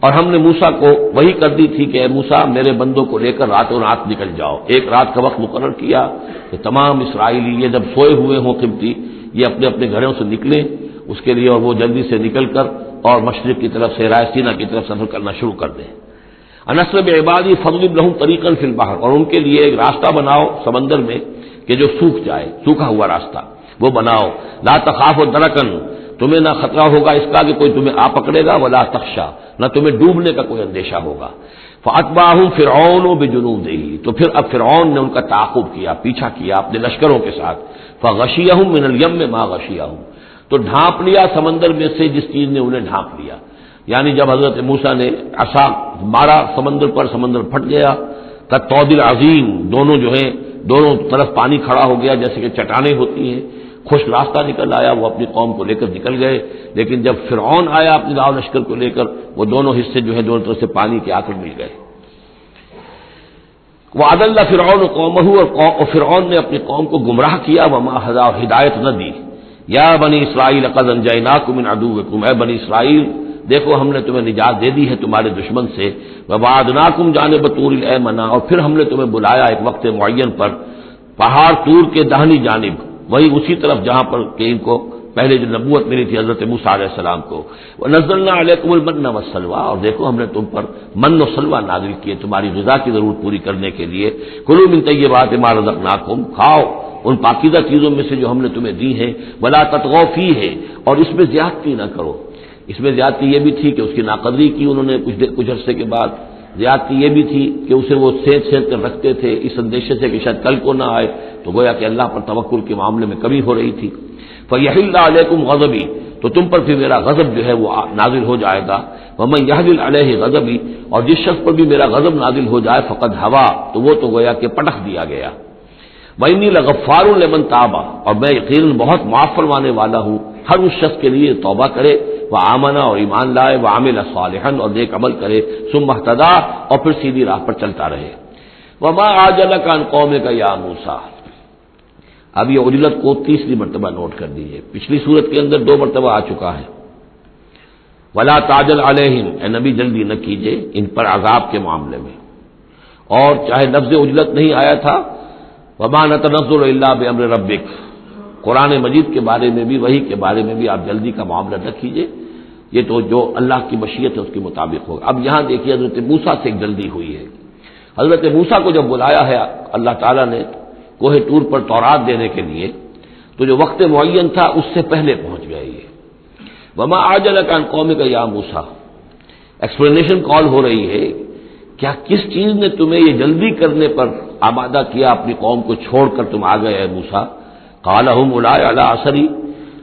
اور ہم نے موسیٰ کو وہی کر دی تھی کہ اے موسیٰ میرے بندوں کو لے کر راتوں رات نکل جاؤ، ایک رات کا وقت مقرر کیا کہ تمام اسرائیلی یہ جب سوئے ہوئے ہوں قبطی، یہ اپنے اپنے گھروں سے نکلیں اس کے لیے، اور وہ جلدی سے نکل کر اور مشرق کی طرف سے راہ سینا کی طرف سفر کرنا شروع کر دیں۔ نسر بعبادی فضرب لهم طریقا فی البحر، اور ان کے لیے ایک راستہ بناؤ سمندر میں کہ جو سوکھ جائے، سوکھا ہوا راستہ وہ بناؤ۔ لا تخاف درکن، تمہیں نہ خطرہ ہوگا اس کا کہ کوئی تمہیں آ پکڑے گا، ولا تخشا، نہ تمہیں ڈوبنے کا کوئی اندیشہ ہوگا۔ فاتبعهم فرعون بجنوده، تو پھر اب فرعون نے ان کا تعاقب کیا، پیچھا کیا اپنے لشکروں کے ساتھ۔ فغشیهم من الیم ما غشیهم، تو ڈھانپ لیا سمندر میں سے جس چیز نے انہیں ڈھانپ لیا، یعنی جب حضرت موسیٰ نے عصا مارا سمندر پر، سمندر پھٹ گیا، کالطود العظیم، دونوں جو ہیں دونوں طرف پانی کھڑا ہو گیا جیسے کہ چٹانیں ہوتی ہیں، خوش راستہ نکل آیا، وہ اپنی قوم کو لے کر نکل گئے۔ لیکن جب فرعون آیا اپنے لاؤ لشکر کو لے کر، وہ دونوں حصے جو ہیں دونوں طرف سے پانی کے آ کر مل گئے۔ وَأَضَلَّ فِرْعَوْنُ قَوْمَهُ، اور فرعون نے اپنی قوم کو گمراہ کیا، وَمَا هَدَىٰ، ہدایت نہ دی۔ یا بنی اسرائیل قد انجیناکم من عدوکم، اے بنی اسرائیل دیکھو ہم نے تمہیں نجات دے دی ہے تمہارے دشمن سے، وَوَعَدْنَاكُمْ جَانِبَ طُورِ الْأَيْمَنَ، اور پھر ہم نے تمہیں بلایا ایک وقت معین پر پہاڑ طور کے داہنی جانب، وہی اسی طرف جہاں پر کہ ان کو پہلے جو نبوت ملی تھی حضرت موسیٰ علیہ السلام کو، وَنَزَّلْنَا عَلَيْكُمُ الْمَنَّ وَالسَّلْوَىٰ، اور دیکھو ہم نے تم پر من و سلوہ نازل کیے تمہاری غذا کی ضرورت پوری کرنے کے لیے، کُلُوا مِن طَیِّبَاتِ مَا رَزَقْنَاکُمْ، کھاؤ ان پاکیزہ چیزوں میں سے جو ہم نے تمہیں دی ہیں، وَلَا تَطْغَوْا فِیہ، اور اس میں زیادتی نہ کرو۔ اس میں زیادتی یہ بھی تھی کہ اس کی ناقدری کی انہوں نے کچھ عرصے کے بعد، زیادتی یہ بھی تھی کہ اسے وہ سینچ کر رکھتے تھے اس اندیشے سے کہ شاید کل کو نہ آئے، تو گویا کہ اللہ پر توکل کے معاملے میں کمی ہو رہی تھی۔ فَيَحِلَّ عَلَيْكُمْ غَضَبِي، تو تم پر پھر میرا غضب جو ہے وہ نازل ہو جائے گا، وَمَن يَحْلِلْ عَلَيْهِ غَضَبِي، اور جس شخص پر بھی میرا غضب نازل ہو جائے فقد ہوا، تو وہ تو گویا کہ پٹخ دیا گیا۔ وَإِنِّي لَغَفَّارٌ لِمَن تَابَ، اور میں یقیناً بہت معاف فرمانے والا ہوں ہر اس شخص کے لیے توبہ کرے، وَآمَنَ، اور ایمان لائے، وَعَمِلَ صَالِحًا، اور نیک عمل کرے، ثُمَّ اهْتَدَىٰ، اور پھر سیدھی راہ پر چلتا رہے۔ وَمَا أَعْجَلَكَ عَنْ قَوْمِكَ يَا مُوسَىٰ، اب یہ عجلت کو تیسری مرتبہ نوٹ کر دیجیے، پچھلی صورت کے اندر 2 مرتبہ آ چکا ہے۔ وَلَا تَعْجَلْ عَلَيْهِمْ، اے نبی جلدی نہ کیجیے ان پر عذاب کے معاملے میں، اور چاہے لفظ عجلت نہیں آیا تھا، وَمَا نَتَنَزَّلُ إِلَّا بِأَمْرِ رَبِّكَ، قرآن مجید کے بارے میں بھی، وحی کے بارے میں بھی آپ جلدی کا معاملہ نہ کیجیے، یہ تو جو اللہ کی مشیت ہے اس کے مطابق ہوگا۔ اب یہاں دیکھیے حضرت موسیٰ سے ایک جلدی ہوئی ہے۔ حضرت موسیٰ کو جب بلایا ہے اللہ تعالیٰ نے کوہ طور پر تورات دینے کے لیے، تو جو وقت معین تھا اس سے پہلے پہنچ گئے یہ۔ وَمَا أَعْجَلَكَ عَنْ قَوْمِكَ يَا مُوسَىٰ، ایکسپلینیشن کال ہو رہی ہے، کیا کس چیز نے تمہیں یہ جلدی کرنے پر آمادہ کیا، اپنی قوم کو چھوڑ کر تم آ گئے اے موسیٰ؟ قَالَ هُمْ أُولَٰئِكَ عَلَىٰ أَثَرِي،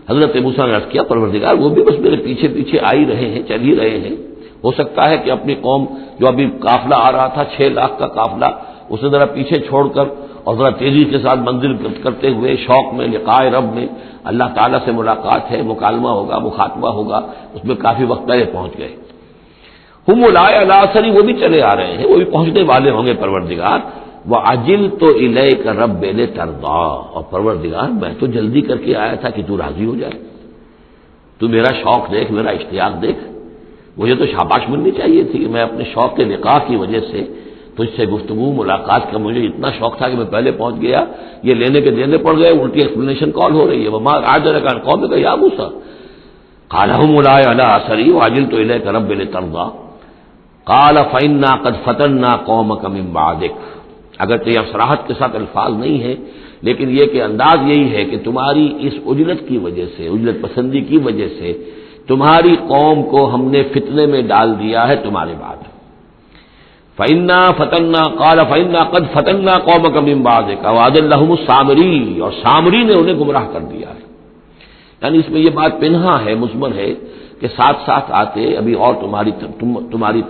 حضرت موسیٰ نے عرض کیا پروردگار وہ بھی بس میرے پیچھے پیچھے آ ہی رہے ہیں، چل ہی رہے ہیں، ہو سکتا ہے کہ اپنی قوم جو ابھی قافلہ آ رہا تھا 6 لاکھ کا قافلہ، اسے ذرا پیچھے چھوڑ کر اور ذرا تیزی کے ساتھ منزل کرتے ہوئے شوق میں لقاء رب میں اللہ تعالیٰ سے ملاقات ہے، مکالمہ ہوگا، مخاطبہ ہوگا، اس میں کافی وقت پہلے پہنچ گئے۔ ہم اولئک علی اثری، وہ بھی چلے آ رہے ہیں، وہ بھی پہنچنے والے ہوں گے پروردگار۔ وعجلت الیک رب لترضی، اور پروردگار میں تو جلدی کر کے آیا تھا کہ تو راضی ہو جائے، تو میرا شوق دیکھ، میرا اشتیاق دیکھ، مجھے تو شاباش ملنی چاہیے تھی کہ میں اپنے شوق کے لقاء کی وجہ سے تجھ سے گفتگو ملاقات کا مجھے اتنا شوق تھا کہ میں پہلے پہنچ گیا، یہ لینے کے دینے پڑ گئے، الٹی ایکسپلینیشن کال ہو رہی ہے۔ وما أعجلك عن قومك يا موسى قال هم أولئك على أثري وعجلت إليك رب لترضى قال فإنا قد فتنا قومك من بعدك، اگرچہ یہ صراحت کے ساتھ الفاظ نہیں ہے، لیکن یہ کہ انداز یہی ہے کہ تمہاری اس عجلت کی وجہ سے، عجلت پسندی کی وجہ سے تمہاری قوم کو ہم نے فتنے میں ڈال دیا ہے تمہارے بعد۔ فَإِنَّا فَتَنَّا قَالَ فَإِنَّا قَدْ فَتَنَّا قَوْمَكَ مِن بَعْدِكَ وَأَضَلَّهُمُ السَّامِرِي، اور سامری نے انہیں گمراہ کر دیا ہے۔ یعنی اس میں یہ بات پنہا ہے، مضمر ہے کہ ساتھ ساتھ آتے ابھی اور تمہاری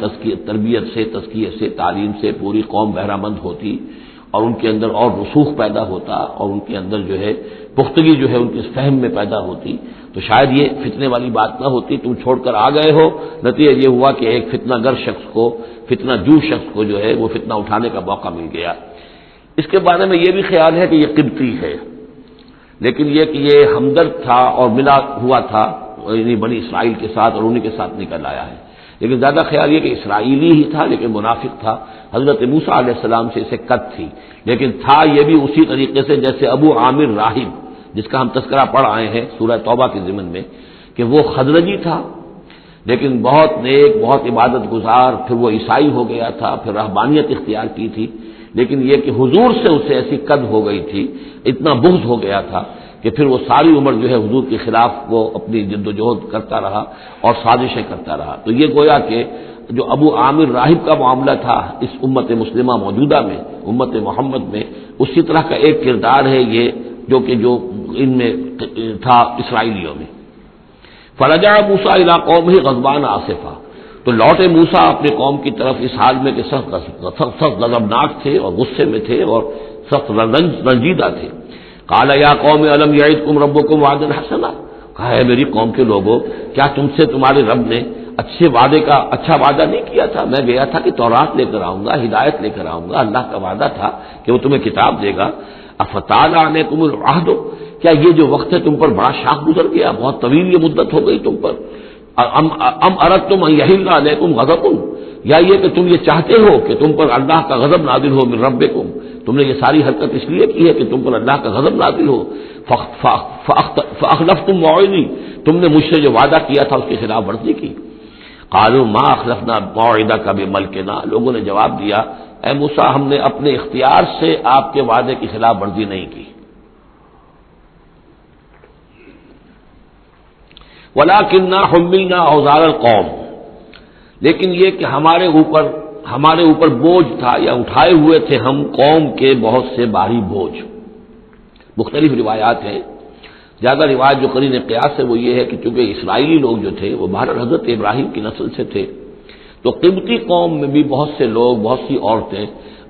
تربیت سے، تزکیے سے، تعلیم سے پوری قوم بہرہ مند ہوتی، اور ان کے اندر اور رسوخ پیدا ہوتا، اور ان کے اندر جو ہے پختگی جو ہے ان کے فہم میں پیدا ہوتی، تو شاید یہ فتنے والی بات نہ ہوتی۔ تم چھوڑ کر آ گئے ہو، نتیجہ یہ ہوا کہ ایک فتنہ گر شخص کو، فتنہ جو شخص کو جو ہے وہ فتنہ اٹھانے کا موقع مل گیا۔ اس کے بارے میں یہ بھی خیال ہے کہ یہ قبطی ہے، لیکن یہ کہ یہ ہمدرد تھا اور ملا ہوا تھا یعنی بنی اسرائیل کے ساتھ، اور انہی کے ساتھ نکل آیا ہے، لیکن زیادہ خیال یہ کہ اسرائیلی ہی تھا لیکن منافق تھا۔ حضرت موسیٰ علیہ السلام سے اسے قد تھی، لیکن تھا یہ بھی اسی طریقے سے جیسے ابو عامر راہب جس کا ہم تذکرہ پڑھ آئے ہیں سورہ توبہ کے ضمن میں، کہ وہ خزرجی تھا لیکن بہت نیک، بہت عبادت گزار، پھر وہ عیسائی ہو گیا تھا، پھر رہبانیت اختیار کی تھی، لیکن یہ کہ حضور سے اسے ایسی قد ہو گئی تھی، اتنا بغض ہو گیا تھا کہ پھر وہ ساری عمر جو ہے حضور کے خلاف وہ اپنی جد و جہد کرتا رہا اور سازشیں کرتا رہا۔ تو یہ گویا کہ جو ابو عامر راہب کا معاملہ تھا اس امت مسلمہ موجودہ میں، امت محمد میں، اسی طرح کا ایک کردار ہے یہ جو ان میں تھا اسرائیلیوں میں۔ فرجع موسیٰ الی قومہ غضبان آسفا، تو لوٹے موسیٰ اپنے قوم کی طرف اس حال میں کہ سخت غضبناک تھے اور غصے میں تھے اور سخت رنجیدہ تھے۔ قال یا قوم الم یعدکم ربکم وعدا حسنا، کہا ہے میری قوم کے لوگوں، کیا تم سے تمہارے رب نے اچھا وعدہ نہیں کیا تھا؟ میں گیا تھا کہ تورات لے کر آؤں گا، ہدایت لے کر آؤں گا، اللہ کا وعدہ تھا کہ وہ تمہیں کتاب دے گا۔ افتال علیکم العہد، کیا یہ جو وقت ہے تم پر بڑا شاق گزر گیا، بہت طویل یہ مدت ہو گئی تم پر؟ ام اردتم ان یحل علیکم غضب، یا یہ کہ تم یہ چاہتے ہو کہ تم پر اللہ کا غضب نازل ہو من ربکم، تم نے یہ ساری حرکت اس لیے کی ہے کہ تم پر اللہ کا غضب نازل ہو، فاخلفتم موعدی، تم نے مجھ سے جو وعدہ کیا تھا اس کی خلاف ورزی کی۔ قالوا ما اخلفنا موعدک بملکنا، لوگوں نے جواب دیا اے موسیٰ ہم نے اپنے اختیار سے آپ کے وعدے کی خلاف ورزی نہیں کی، ولکننا حملنا اوزار القوم، لیکن یہ کہ ہمارے اوپر بوجھ تھا یا اٹھائے ہوئے تھے ہم قوم کے بہت سے بھاری بوجھ۔ مختلف روایات ہیں، زیادہ روایت جو قرین قیاس ہے وہ یہ ہے کہ چونکہ اسرائیلی لوگ جو تھے وہ بہرحال حضرت ابراہیم کی نسل سے تھے، تو قبطی قوم میں بھی بہت سے لوگ، بہت سی عورتیں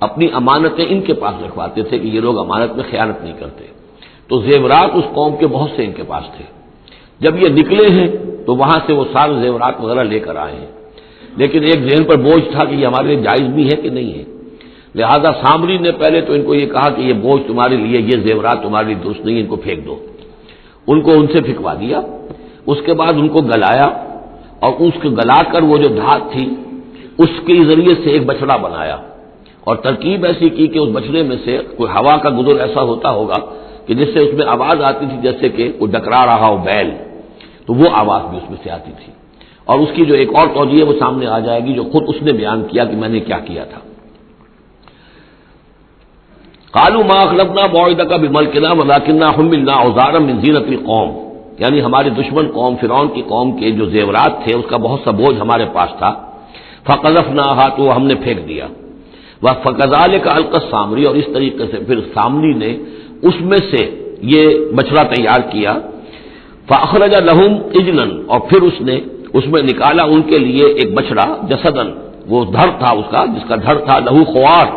اپنی امانتیں ان کے پاس رکھواتے تھے کہ یہ لوگ امانت میں خیانت نہیں کرتے، تو زیورات اس قوم کے بہت سے ان کے پاس تھے۔ جب یہ نکلے ہیں تو وہاں سے وہ سارے زیورات وغیرہ لے کر آئے ہیں، لیکن ایک ذہن پر بوجھ تھا کہ یہ ہمارے لیے جائز بھی ہے کہ نہیں ہے، لہذا سامری نے پہلے تو ان کو یہ کہا کہ یہ بوجھ تمہارے لیے، یہ زیورات تمہارے لیے درست نہیں، ان کو پھینک دو، ان کو ان سے پھینکوا دیا۔ اس کے بعد ان کو گلایا، اور اس کو گلا کر وہ جو دھات تھی اس کے ذریعے سے ایک بچڑا بنایا، اور ترکیب ایسی کی کہ اس بچڑے میں سے کوئی ہوا کا گزر ایسا ہوتا ہوگا کہ جس سے اس میں آواز آتی تھی جیسے کہ کوئی ڈکرا رہا ہو بیل، تو وہ آواز بھی اس میں سے آتی تھی۔ اور اس کی جو ایک اور توجیہ وہ سامنے آ جائے گی جو خود اس نے بیان کیا کہ میں نے کیا کیا تھا۔ قالوا ما اخلفنا موعدک بملکنا ولکننا حملنا اوزارا من زینۃ القوم، یعنی ہمارے دشمن قوم فرعون کی قوم کے جو زیورات تھے اس کا بہت سا بوجھ ہمارے پاس تھا، فقذفناها، تو ہم نے پھینک دیا، فکذلک القی السامری، اور اس طریقے سے پھر سامری نے اس میں سے یہ بچڑا تیار کیا، فاخرج لهم عجلا، اور پھر اس نے اس میں نکالا ان کے لیے ایک بچڑا، جسدن، وہ دھڑ تھا اس کا، جس کا دھڑ تھا، لہو خوار،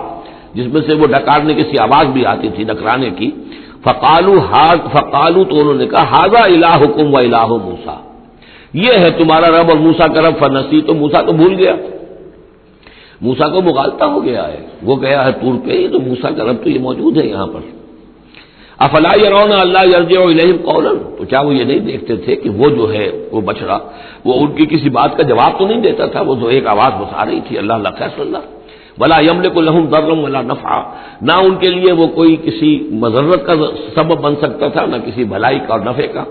جس میں سے وہ ڈکارنے کی سی آواز بھی آتی تھی، ڈکرانے کی، فقالوا، تو انہوں نے کہا ھذا الہکم و الہ موسیٰ، یہ ہے تمہارا رب اور موسیٰ کا رب، فنسی، تو موسیٰ تو بھول گیا، موسیٰ کو مغالطہ ہو گیا ہے، وہ گیا ہے طور پہ، یہ تو موسیٰ کا رب تو یہ موجود ہے یہاں پر۔ افلا یرون اللہ یرجع الیہم قولا، تو کیا وہ یہ نہیں دیکھتے تھے کہ وہ جو ہے وہ بچڑا وہ ان کی کسی بات کا جواب تو نہیں دیتا تھا، وہ تو ایک آواز بس آ رہی تھی، اللہ اللہ خیر اللہ، ولا یملک لهم ضرا ولا نفعا، نہ ان کے لیے وہ کوئی کسی مضرت کا سبب بن سکتا تھا نہ کسی بھلائی کا اور نفع کا۔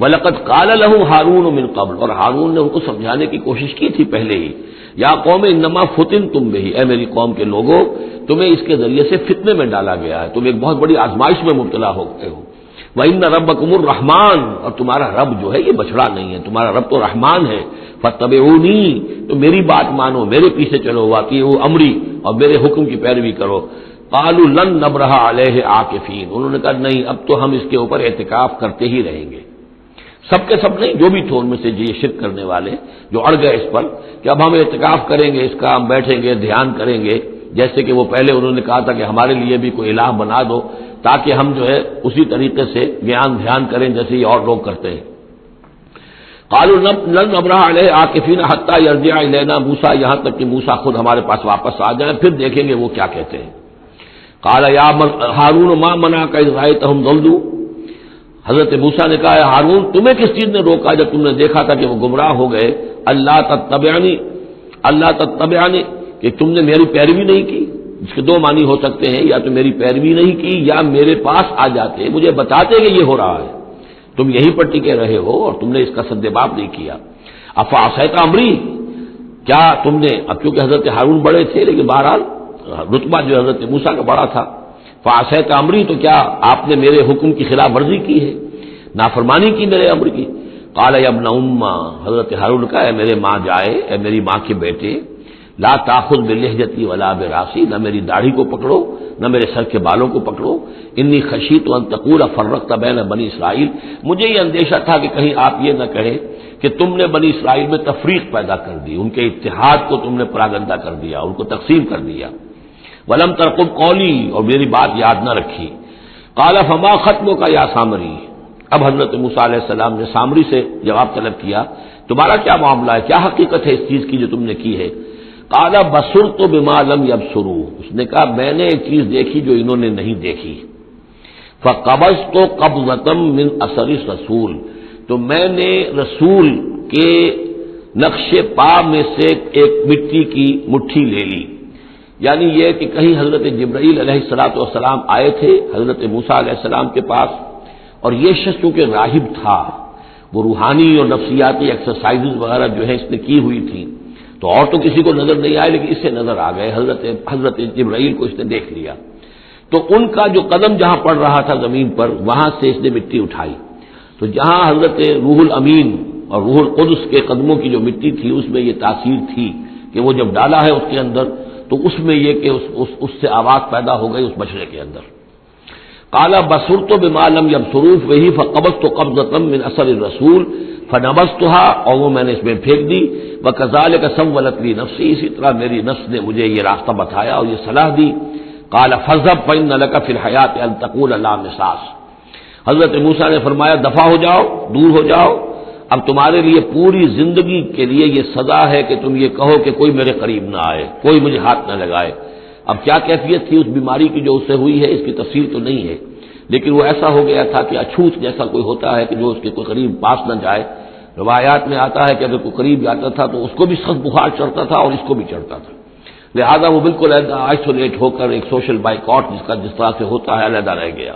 وَلَقَدْ قَالَ لَهُ هَارُونُ مِنْ قَبْلُ، اور ہارون نے ان کو سمجھانے کی کوشش کی تھی پہلے ہی، یا قوم انما فتنتم بہ، اے میری قوم کے لوگوں تمہیں اس کے ذریعے سے فتنے میں ڈالا گیا ہے، تم ایک بہت بڑی آزمائش میں مبتلا ہو گئے ہو، وَإِنَّ رَبَّكُمُ الرَّحْمَٰنُ، اور تمہارا رب جو ہے یہ بچڑا نہیں ہے، تمہارا رب تو رحمان ہے، فَاتَّبِعُونِی، تو میری بات مانو، میرے پیچھے چلو، وَأَطِیعُوا أَمْرِی، اور میرے حکم کی پیروی کرو۔ قَالُوا لَن نَّبْرَحَ عَلَیْهِ عَاکِفِینَ، انہوں نے کہا نہیں اب تو ہم اس کے اوپر اعتکاف کرتے ہی رہیں گے، سب کے سب نہیں، جو بھی تھے ان میں سے یہ شرک کرنے والے جو اڑ گئے اس پر کہ اب ہم اعتکاف کریں گے، اس کا ہم بیٹھیں گے، دھیان کریں گے، جیسے کہ وہ پہلے انہوں نے کہا تھا کہ ہمارے لیے بھی کوئی الہ بنا دو تاکہ ہم جو ہے اسی طریقے سے دھیان کریں جیسے یہ اور لوگ کرتے ہیں۔ قالوا لن نبرح علیہ عاکفین حتی یرجع الینا موسیٰ، یہاں تک کہ موسیٰ خود ہمارے پاس واپس آ جائیں، پھر دیکھیں گے وہ کیا کہتے ہیں۔ قال یا ہارون ما منعک اذ رأیتہم ضلوا، حضرت موسیٰ نے کہا ہارون تمہیں کس چیز نے روکا جب تم نے دیکھا تھا کہ وہ گمراہ ہو گئے، اللہ تتبعنی، کہ تم نے میری پیروی نہیں کی، جس کے دو معنی ہو سکتے ہیں، یا تو میری پیروی نہیں کی یا میرے پاس آ جاتے مجھے بتاتے کہ یہ ہو رہا ہے، تم یہیں پر ٹکے رہے ہو اور تم نے اس کا سدباب نہیں کیا۔ افعصیت امری، کیا تم نے، اب کیونکہ حضرت ہارون بڑے تھے لیکن بہرحال رتبہ جو حضرت موسیٰ کا بڑا تھا، فعصیت امری، تو کیا آپ نے میرے حکم کی خلاف ورزی کی ہے، نافرمانی کی میرے امر کی۔ قال یا ابن امہ، حضرت ہارون کا اے میرے ماں جائے، اے میری ماں کے بیٹے، لا تاخذ بلحیتی ولا براسی، نہ میری داڑھی کو پکڑو نہ میرے سر کے بالوں کو پکڑو، انی خشیت ان تقول فرقت بین بنی اسرائیل، مجھے یہ اندیشہ تھا کہ کہیں آپ یہ نہ کہیں کہ تم نے بنی اسرائیل میں تفریق پیدا کر دی، ان کے اتحاد کو تم نے پراگندہ کر دیا، ان کو تقسیم کر دیا۔ ولم ترقب قولی، اور میری بات یاد نہ رکھی۔ قال فما ختمک یا سامری، اب حضرت موسیٰ علیہ السلام نے سامری سے جواب طلب کیا تمہارا کیا معاملہ ہے، کیا حقیقت ہے اس چیز کی جو تم نے کی ہے۔ قال بصرت بما لم يبصروا، اس نے کہا میں نے ایک چیز دیکھی جو انہوں نے نہیں دیکھی، فقبضت قبضة من اثر الرسول، تو میں نے رسول کہ نقش پا میں سے ایک مٹی کی مٹھی لے لی، یعنی یہ کہ کہیں حضرت جبرائیل علیہ السلام آئے تھے حضرت موسیٰ علیہ السلام کے پاس، اور یہ شخص چونکہ راہب تھا، وہ روحانی اور نفسیاتی ایکسرسائزز وغیرہ جو ہے اس نے کی ہوئی تھی، تو اور تو کسی کو نظر نہیں آئے لیکن اسے نظر آ گئے، حضرت جبرائیل کو اس نے دیکھ لیا۔ تو ان کا جو قدم جہاں پڑ رہا تھا زمین پر، وہاں سے اس نے مٹی اٹھائی، تو جہاں حضرت روح الامین اور روح القدس کے قدموں کی جو مٹی تھی اس میں یہ تاثیر تھی کہ وہ جب ڈالا ہے اس کے اندر تو اس میں یہ کہ اس سے آواز پیدا ہو گئی اس بچڑے کے اندر۔ قال بصرت بما لم يبصروا به فقبضت قبضة من اثر الرسول فنبذتها، اور وہ میں نے اس میں پھینک دی، وكذلك سولت لي نفسي، اسی طرح میری نفس نے مجھے یہ راستہ بتایا اور یہ صلاح دی۔ قال فاذهب فإن لك في الحياة أن تقول لا مساس، حضرت موسیٰ نے فرمایا دفع ہو جاؤ، دور ہو جاؤ، اب تمہارے لیے پوری زندگی کے لیے یہ سزا ہے کہ تم یہ کہو کہ کوئی میرے قریب نہ آئے، کوئی مجھے ہاتھ نہ لگائے۔ اب کیا کیفیت تھی اس بیماری کی جو اس سے ہوئی ہے اس کی تفصیل تو نہیں ہے، لیکن وہ ایسا ہو گیا تھا کہ اچھوت جیسا کوئی ہوتا ہے کہ جو اس کے کوئی قریب پاس نہ جائے۔ روایات میں آتا ہے کہ اگر کوئی قریب جاتا تھا تو اس کو بھی سخت بخار چڑھتا تھا اور اس کو بھی چڑھتا تھا، لہذا وہ بالکل آئسولیٹ ہو کر ایک سوشل بائیکاٹ جس طرح سے ہوتا ہے علیحدہ رہ گیا۔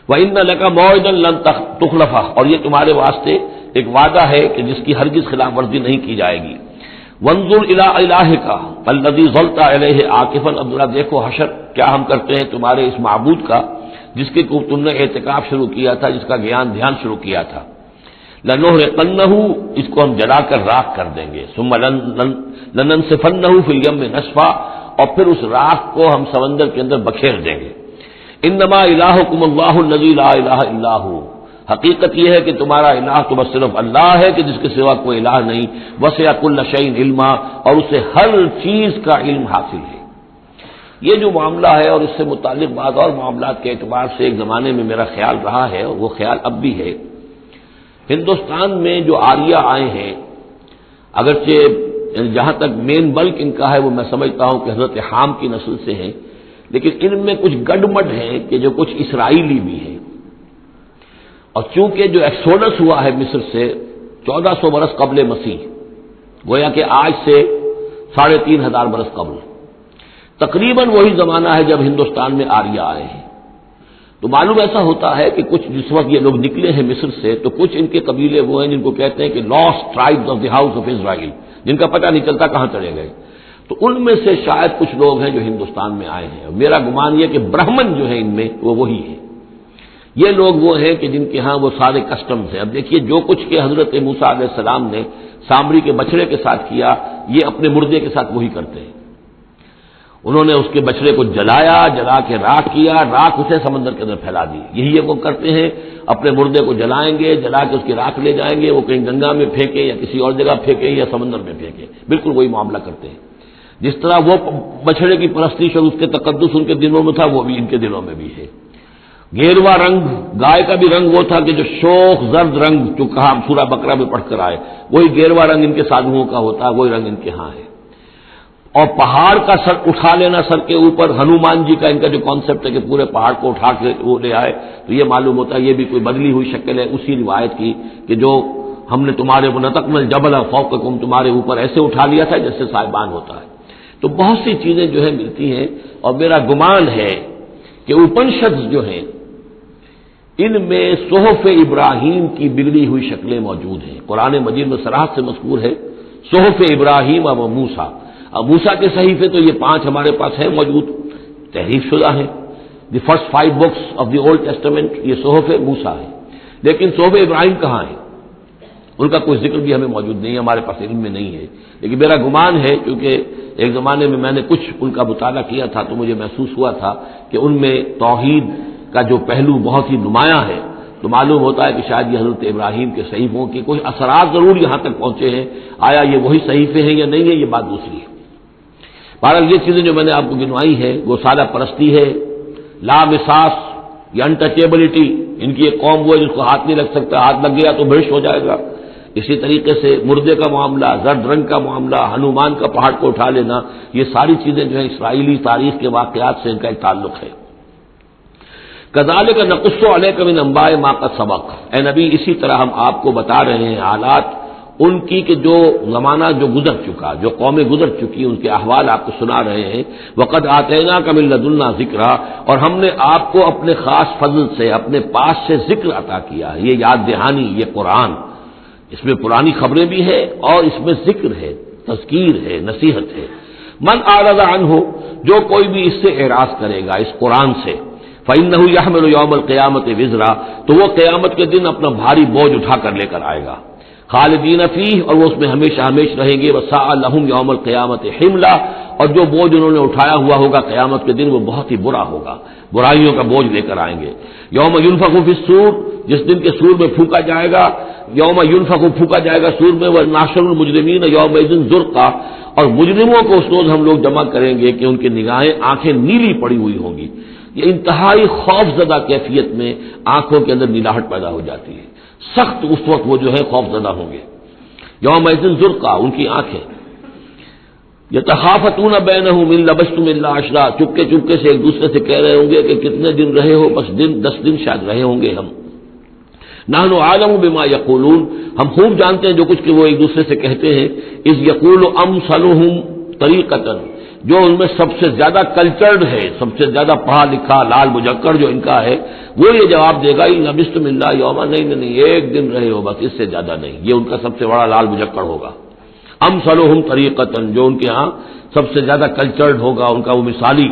وَإِنَّ لَكَ مَوْعِدًا لَن تُخْلَفَهُ، اور یہ تمہارے واسطے ایک وعدہ ہے کہ جس کی ہرگز خلاف ورزی نہیں کی جائے گی۔ وَانظُرْ إِلَىٰ إِلَٰهِكَ الَّذِي ظَلْتَ عَلَيْهِ عَاكِفًا، اب ذرا دیکھو حشر کیا ہم کرتے ہیں تمہارے اس معبود کا جس کے کو تم نے اعتکاف شروع کیا تھا، جس کا دھیان شروع کیا تھا۔ لَنُحْرِقَنَّهُ، اس کو ہم جلا کر راکھ کر دیں گے، ثُمَّ لَنَنسِفَنَّهُ فِي الْيَمِّ نَسْفًا، اور پھر اس راکھ کو ہم سمندر کے اندر بکھیر دیں گے۔ انما الہکم اللہ الذی لا الہ الا ہو، حقیقت یہ ہے کہ تمہارا الہ تو بس صرف اللہ ہے کہ جس کے سوا کوئی الہ نہیں، وسع کل شیء علما، اور اسے ہر چیز کا علم حاصل ہے۔ یہ جو معاملہ ہے اور اس سے متعلق بعض اور معاملات کے اعتبار سے ایک زمانے میں میرا خیال رہا ہے اور وہ خیال اب بھی ہے، ہندوستان میں جو آریہ آئے ہیں، اگرچہ جہاں تک مین بلک ان کا ہے وہ میں سمجھتا ہوں کہ حضرت حام کی نسل سے ہیں، لیکن ان میں کچھ گڈمڈ ہیں کہ جو کچھ اسرائیلی بھی ہیں، اور چونکہ جو ایکسوڈس ہوا ہے مصر سے 1400 برس قبل مسیح، گویا کہ آج سے 3500 برس قبل، تقریباً وہی زمانہ ہے جب ہندوستان میں آریہ آئے ہیں۔ تو معلوم ایسا ہوتا ہے کہ کچھ جس وقت یہ لوگ نکلے ہیں مصر سے تو کچھ ان کے قبیلے وہ ہیں جن کو کہتے ہیں کہ last tribes of the house of Israel, جن کا پتہ نہیں چلتا کہاں چلے گئے، تو ان میں سے شاید کچھ لوگ ہیں جو ہندوستان میں آئے ہیں۔ میرا گمان یہ کہ برہمن جو ہیں ان میں وہ وہی ہیں، یہ لوگ وہ ہیں کہ جن کے ہاں وہ سارے کسٹمز ہیں۔ اب دیکھیے جو کچھ کہ حضرت موسیٰ علیہ السلام نے سامری کے بچڑے کے ساتھ کیا، یہ اپنے مردے کے ساتھ وہی کرتے ہیں۔ انہوں نے اس کے بچڑے کو جلایا، جلا کے راکھ کیا، راکھ اسے سمندر کے اندر پھیلا دی، یہی یہ وہ کرتے ہیں، اپنے مردے کو جلائیں گے، جلا کے اس کی راکھ لے جائیں گے، وہ کہیں گنگا میں پھینکیں یا کسی اور جگہ پھینکیں یا سمندر میں پھینکیں، بالکل وہی معاملہ کرتے ہیں۔ جس طرح وہ بچڑے کی پرستش اور اس کے تقدس ان کے دلوں میں تھا، وہ بھی ان کے دلوں میں بھی ہے۔ گیروا رنگ، گائے کا بھی رنگ وہ تھا کہ جو شوخ زرد رنگ جو کہا ہم سورہ بقرہ میں پڑھ کر آئے، وہی گیروا رنگ ان کے سادھوؤں کا ہوتا ہے، وہی رنگ ان کے ہاں ہے۔ اور پہاڑ کا سر اٹھا لینا سر کے اوپر، ہنومان جی کا ان کا جو کانسیپٹ ہے کہ پورے پہاڑ کو اٹھا کے وہ لے آئے، تو یہ معلوم ہوتا ہے یہ بھی کوئی بدلی ہوئی شکل ہے اسی روایت کی کہ جو ہم نے تمہارے نطقنا الجبل فوقکم، تمہارے اوپر ایسے اٹھا لیا تھا جیسے سائبان ہوتا ہے۔ تو بہت سی چیزیں جو ہے ملتی ہیں، اور میرا گمان ہے کہ اپنشدز جو ہیں ان میں صحف ابراہیم کی بگڑی ہوئی شکلیں موجود ہیں۔ قرآن مجید میں صراحت سے مذکور ہے صحف ابراہیم و موسیٰ، اب موسیٰ کے صحیفے تو یہ 5 ہمارے پاس ہیں موجود، تحریف شدہ ہیں، the first 5 books of the old testament, یہ صحف موسیٰ ہے، لیکن صحف ابراہیم کہاں ہے؟ ان کا کوئی ذکر بھی ہمیں موجود نہیں ہے، ہمارے پاس علم میں نہیں ہے۔ لیکن میرا گمان ہے، کیونکہ ایک زمانے میں نے کچھ ان کا مطالعہ کیا تھا تو مجھے محسوس ہوا تھا کہ ان میں توحید کا جو پہلو بہت ہی نمایاں ہے، تو معلوم ہوتا ہے کہ شاید یہ حضرت ابراہیم کے صحیفوں کے کچھ اثرات ضرور یہاں تک پہنچے ہیں۔ آیا یہ وہی صحیفے ہیں یا نہیں ہے، یہ بات دوسری ہے۔ بہرحال یہ چیزیں جو میں نے آپ کو گنوائی ہیں وہ سادہ پرستی ہے، لا مساس یا انٹچیبلٹی، ان کی ایک قوم وہ ہے جس کو ہاتھ نہیں لگ سکتا، ہاتھ لگ گیا تو بھرش ہو جائے گا۔ اسی طریقے سے مردے کا معاملہ، زرد رنگ کا معاملہ، ہنومان کا پہاڑ کو اٹھا لینا، یہ ساری چیزیں جو ہیں اسرائیلی تاریخ کے واقعات سے ان کا ایک تعلق ہے۔ کذالک نقص علیک من انباء ما قد سبق، اے نبی اسی طرح ہم آپ کو بتا رہے ہیں حالات ان کی کہ جو زمانہ جو گزر چکا، جو قومیں گزر چکی، ان کے احوال آپ کو سنا رہے ہیں۔ وقد آتیناک من لدنا ذکرا، اور ہم نے آپ کو اپنے خاص فضل سے، اپنے پاس سے ذکر عطا کیا ہے۔ یہ یاد دہانی، یہ قرآن، اس میں پرانی خبریں بھی ہیں اور اس میں ذکر ہے، تذکیر ہے، نصیحت ہے۔ من اعرض عنہ، جو کوئی بھی اس سے اعراض کرے گا، اس قرآن سے، فإنہ یحمل یوم القیامت وزرا، تو وہ قیامت کے دن اپنا بھاری بوجھ اٹھا کر لے کر آئے گا۔ خالدین فیہ، اور وہ اس میں ہمیشہ ہمیشہ رہیں گے۔ وساء لہم یوم القیامت حملا، اور جو بوجھ انہوں نے اٹھایا ہوا ہوگا قیامت کے دن وہ بہت ہی برا ہوگا، برائیوں کا بوجھ لے کر آئیں گے۔ یوم ینفخ فی الصور، جس دن کے سور میں پھونکا جائے گا، یوم ینفخ پھونکا جائے گا سور میں، ونحشر المجرمین یومئذ زرقا، اور مجرموں کو اس روز ہم لوگ جمع کریں گے کہ ان کی نگاہیں، آنکھیں نیلی پڑی ہوئی ہوں گی۔ یہ انتہائی خوف زدہ کیفیت میں آنکھوں کے اندر نیلاہٹ پیدا ہو جاتی ہے، سخت اس وقت وہ جو ہے خوف زدہ ہوں گے۔ یومئذ زرقا، ان کی آنکھیں۔ یتخافتون بینہم ان لبثتم الا عشرا، چپکے چپکے سے ایک دوسرے سے کہہ رہے ہوں گے کہ کتنے دن رہے ہو، بس 10 دن شاید رہے ہوں گے ہم۔ نحن عالم بما یقولون، ہم خوب جانتے ہیں جو کچھ کہ وہ ایک دوسرے سے کہتے ہیں۔ اذ یقول امثلهم طریقۃ، جو ان میں سب سے زیادہ کلچرڈ ہے، سب سے زیادہ پڑھا لکھا لال مجکر جو ان کا ہے، وہ یہ جواب دے گا ان لبثتم الا یوما، نہیں ایک دن رہے ہو بس، اس سے زیادہ نہیں۔ یہ ان کا سب سے بڑا لال مجکر ہوگا۔ امثلهم طریقۃ، جو ان کے ہاں سب سے زیادہ کلچرڈ ہوگا، ان کا وہ مثالی،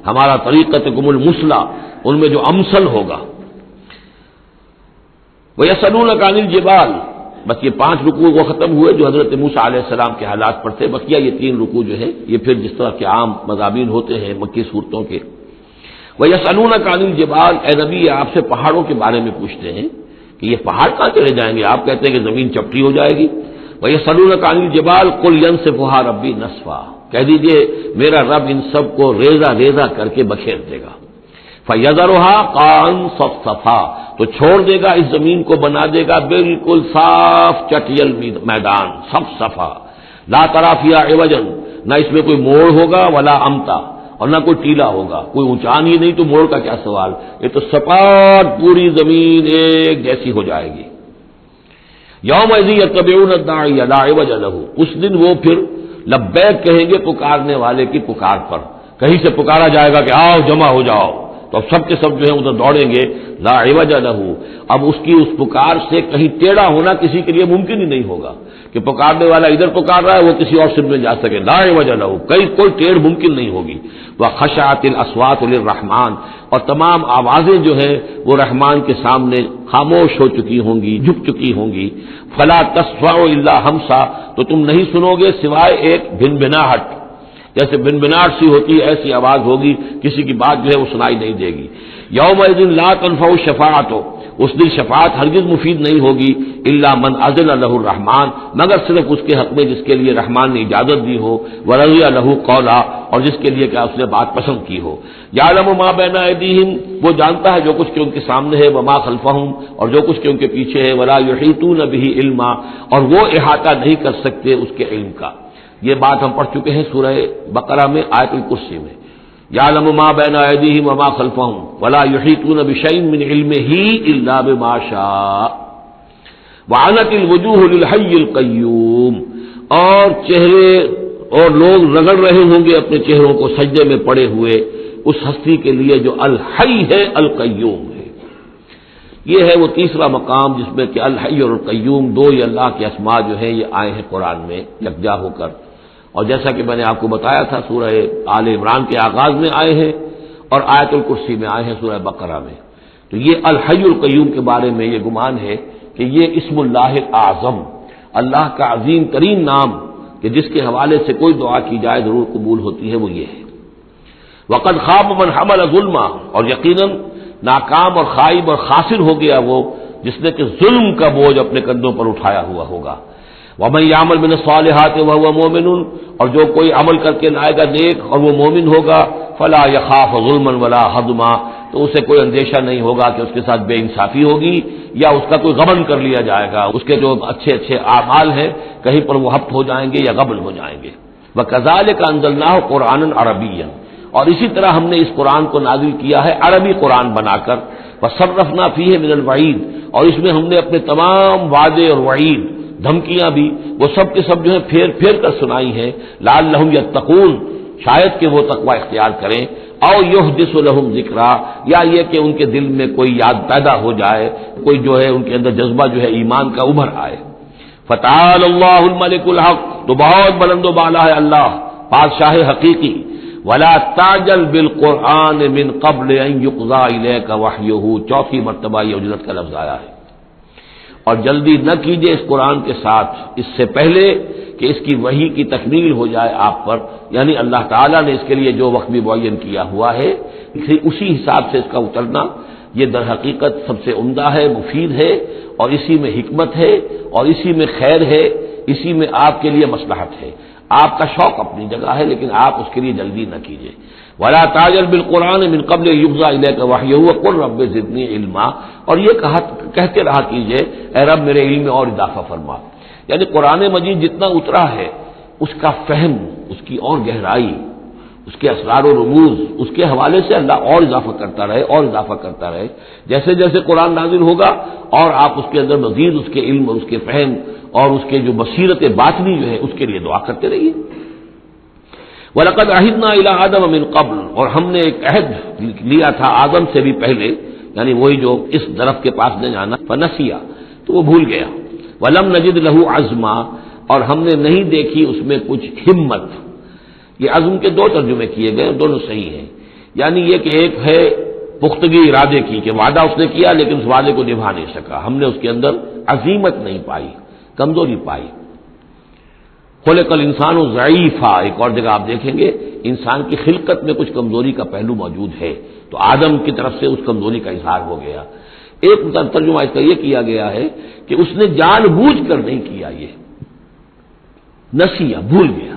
ہمارا طریقتکم المثلی، ان میں جو امثل ہوگا۔ وَيَسْأَلُونَكَ عَنِ الْجِبَالِ، بس یہ 5 رکوع وہ ختم ہوئے جو حضرت موسیٰ علیہ السلام کے حالات پر تھے۔ بقیہ یہ 3 رکوع جو ہے یہ پھر جس طرح کے عام مضامین ہوتے ہیں مکی صورتوں کے۔ وَيَسْأَلُونَكَ عَنِ الْجِبَالِ، اے نبی آپ سے پہاڑوں کے بارے میں پوچھتے ہیں کہ یہ پہاڑ کہاں چلے جائیں گے، آپ کہتے ہیں کہ زمین چپٹی ہو جائے گی۔ وَيَسْأَلُونَكَ عَنِ الْجِبَالِ قُلْ يَنسِفُهَا رَبِّي نَسْفًا، کہہ دیجئے میرا رب ان سب کو ریزہ ریزہ کر کے بکھیر دے گا۔ فَيَذَرُهَا قَاعًا صَفْصَفًا، تو چھوڑ دے گا اس زمین کو، بنا دے گا بالکل صاف چٹیل میدان، صفصفا، لا تری فیہا عوجا، نہ اس میں کوئی موڑ ہوگا، ولا امتا، اور نہ کوئی ٹیلا ہوگا، کوئی اونچان ہی نہیں تو موڑ کا کیا سوال، یہ تو سپاٹ پوری زمین ایک جیسی ہو جائے گی۔ یومئذ یتبعون الداعی لا عوج لہ، اس دن وہ پھر لبیک کہیں گے پکارنے والے کی پکار پر، کہیں سے پکارا جائے گا کہ آؤ جمع ہو جاؤ، تو اب سب کے سب جو ہے ادھر دوڑیں گے۔ لا عوج لہ، اب اس کی اس پکار سے کہیں ٹیڑھا ہونا کسی کے لیے ممکن ہی نہیں ہوگا کہ پکارنے والا ادھر پکار رہا ہے وہ کسی اور سمت میں جا سکے، لا عوج لہ، کوئی ٹیڑھ ممکن نہیں ہوگی۔ وخشعت الاصوات للرحمن، اور تمام آوازیں جو ہیں وہ رحمان کے سامنے خاموش ہو چکی ہوں گی، جھک چکی ہوں گی۔ فلا تسمع الا ہمسا، تو تم نہیں سنو گے سوائے ایک بھنبھناہٹ، جیسے بھنبھناہٹ سی ہوتی ہے ایسی آواز ہوگی، کسی کی بات جو ہے وہ سنائی نہیں دے گی۔ یومئذ لا تنفع الشفاعۃ، اس دن شفاعت ہرگز مفید نہیں ہوگی، الا من اذن لہ الرحمن، مگر صرف اس کے حق میں جس کے لیے رحمان نے اجازت دی ہو، ورضی لہ قولا، اور جس کے لیے کہ اس نے بات پسند کی ہو۔ یعلم ما بین ایدیہم، وہ جانتا ہے جو کچھ کہ ان کے سامنے ہے، وما خلفہم، اور جو کچھ کہ ان کے پیچھے ہے، ولا یحیطون بہ علما، اور وہ احاطہ نہیں کر سکتے اس کے علم کا۔ یہ بات ہم پڑھ چکے ہیں سورہ بقرہ میں آیت الکرسی میں، یعلم ما بین ایدیہم وما خلفہم ولا یحیطون بشیء من علمہ الا بما شاء وعنت الوجوہ للحی القیوم، اور چہرے اور لوگ رگڑ رہے ہوں گے اپنے چہروں کو سجدے میں پڑے ہوئے اس ہستی کے لیے جو الحی ہے، القیوم ہے۔ یہ ہے وہ تیسرا مقام جس میں کہ الحی اور القیوم دو یہ اللہ کے اسماء جو ہیں یہ آئے ہیں قرآن میں یکجا ہو کر، اور جیسا کہ میں نے آپ کو بتایا تھا سورہ آل عمران کے آغاز میں آئے ہیں اور آیت الکرسی میں آئے ہیں سورہ بقرہ میں۔ تو یہ الحی القیوم کے بارے میں یہ گمان ہے کہ یہ اسم اللہ اعظم، اللہ کا عظیم ترین نام کہ جس کے حوالے سے کوئی دعا کی جائے ضرور قبول ہوتی ہے، وہ یہ ہے۔ وقد خاب من حمل ظلما، اور یقیناً ناکام اور خائب اور خاسر ہو گیا وہ جس نے کہ ظلم کا بوجھ اپنے کندھوں پر اٹھایا ہوا ہوگا۔ ومن یعمل من الصالحات وهو مؤمن، اور جو کوئی عمل کر کے لائے گا نیک اور وہ مومن ہوگا، فلا یخاف ظلما ولا ہضما، تو اسے کوئی اندیشہ نہیں ہوگا کہ اس کے ساتھ بے انصافی ہوگی یا اس کا کوئی غبن کر لیا جائے گا، اس کے جو اچھے اچھے اعمال ہیں کہیں پر وہ ہفت ہو جائیں گے یا غبن ہو جائیں گے۔ وکذالک انزلناہ قرآنا عربیا، اور اسی طرح ہم نے اس قرآن کو نازل کیا ہے عربی قرآن بنا کر۔ وصرفنا فیہ من الوعید، اور اس میں ہم نے اپنے تمام وعدے اور وعید دھمکیاں بھی، وہ سب کے سب جو ہے پھیر پھیر کر سنائی ہیں، لعلہم یتقون، شاید کہ وہ تقوی اختیار کریں، او یحدث لہم ذکرا، یا یہ کہ ان کے دل میں کوئی یاد پیدا ہو جائے، کوئی جو ہے ان کے اندر جذبہ جو ہے ایمان کا ابھر آئے۔ فتعال اللہ الملک الحق، تو بہت بلند و بالا ہے اللہ بادشاہ حقیقی، ولا تعجل بالقرآن من قبل ان یقضى الیک وحیہ، چوتھی مرتبہ یہ اجلت کا لفظ آیا ہے، اور جلدی نہ کیجیے اس قرآن کے ساتھ اس سے پہلے کہ اس کی وحی کی تکمیل ہو جائے آپ پر، یعنی اللہ تعالیٰ نے اس کے لیے جو وقت بھی معین کیا ہوا ہے اسی حساب سے اس کا اترنا یہ در حقیقت سب سے عمدہ ہے، مفید ہے، اور اسی میں حکمت ہے، اور اسی میں خیر ہے، اسی میں آپ کے لیے مصلحت ہے۔ آپ کا شوق اپنی جگہ ہے لیکن آپ اس کے لیے جلدی نہ کیجیے۔ ولا تعجل بالقرآن من قبل یقضى الیک وحیہ وقل رب زدنی علما، اور یہ کہتے رہا کیجیے اے رب میرے علم میں اور اضافہ فرما، یعنی قرآن مجید جتنا اترا ہے اس کا فہم، اس کی اور گہرائی، اس کے اسرار و رموز، اس کے حوالے سے اللہ اور اضافہ کرتا رہے اور اضافہ کرتا رہے، جیسے جیسے قرآن نازل ہوگا اور آپ اس کے اندر مزید اس کے علم اور اس کے فہم اور اس کے جو بصیرت باطنی جو ہے اس کے لیے دعا کرتے رہیے۔ وَلَقَدْ عَهِدْنَا إِلَىٰ آدَمَ مِن قَبْلُ، اور ہم نے ایک عہد لیا تھا آدم سے بھی پہلے، یعنی وہی جو اس درخت کے پاس نہ جانا، فَنَسِيَ، تو وہ بھول گیا، وَلَمْ نَجِدْ لَهُ عَزْمًا، اور ہم نے نہیں دیکھی اس میں کچھ ہمت۔ یہ عزم کے دو ترجمے کیے گئے، دونوں صحیح ہیں، یعنی یہ کہ ایک ہے پختگی ارادے کی کہ وعدہ اس نے کیا لیکن اس وعدے کو نبھا نہیں سکا، ہم نے اس کے اندر عزیمت نہیں پائی، کمزوری پائی۔ خلق الانسان ضعیفا، ایک اور جگہ آپ دیکھیں گے انسان کی خلقت میں کچھ کمزوری کا پہلو موجود ہے، تو آدم کی طرف سے اس کمزوری کا اظہار ہو گیا۔ ایک ترجمہ اس کا یہ کیا گیا ہے کہ اس نے جان بوجھ کر نہیں کیا، یہ نسیہ، بھول گیا۔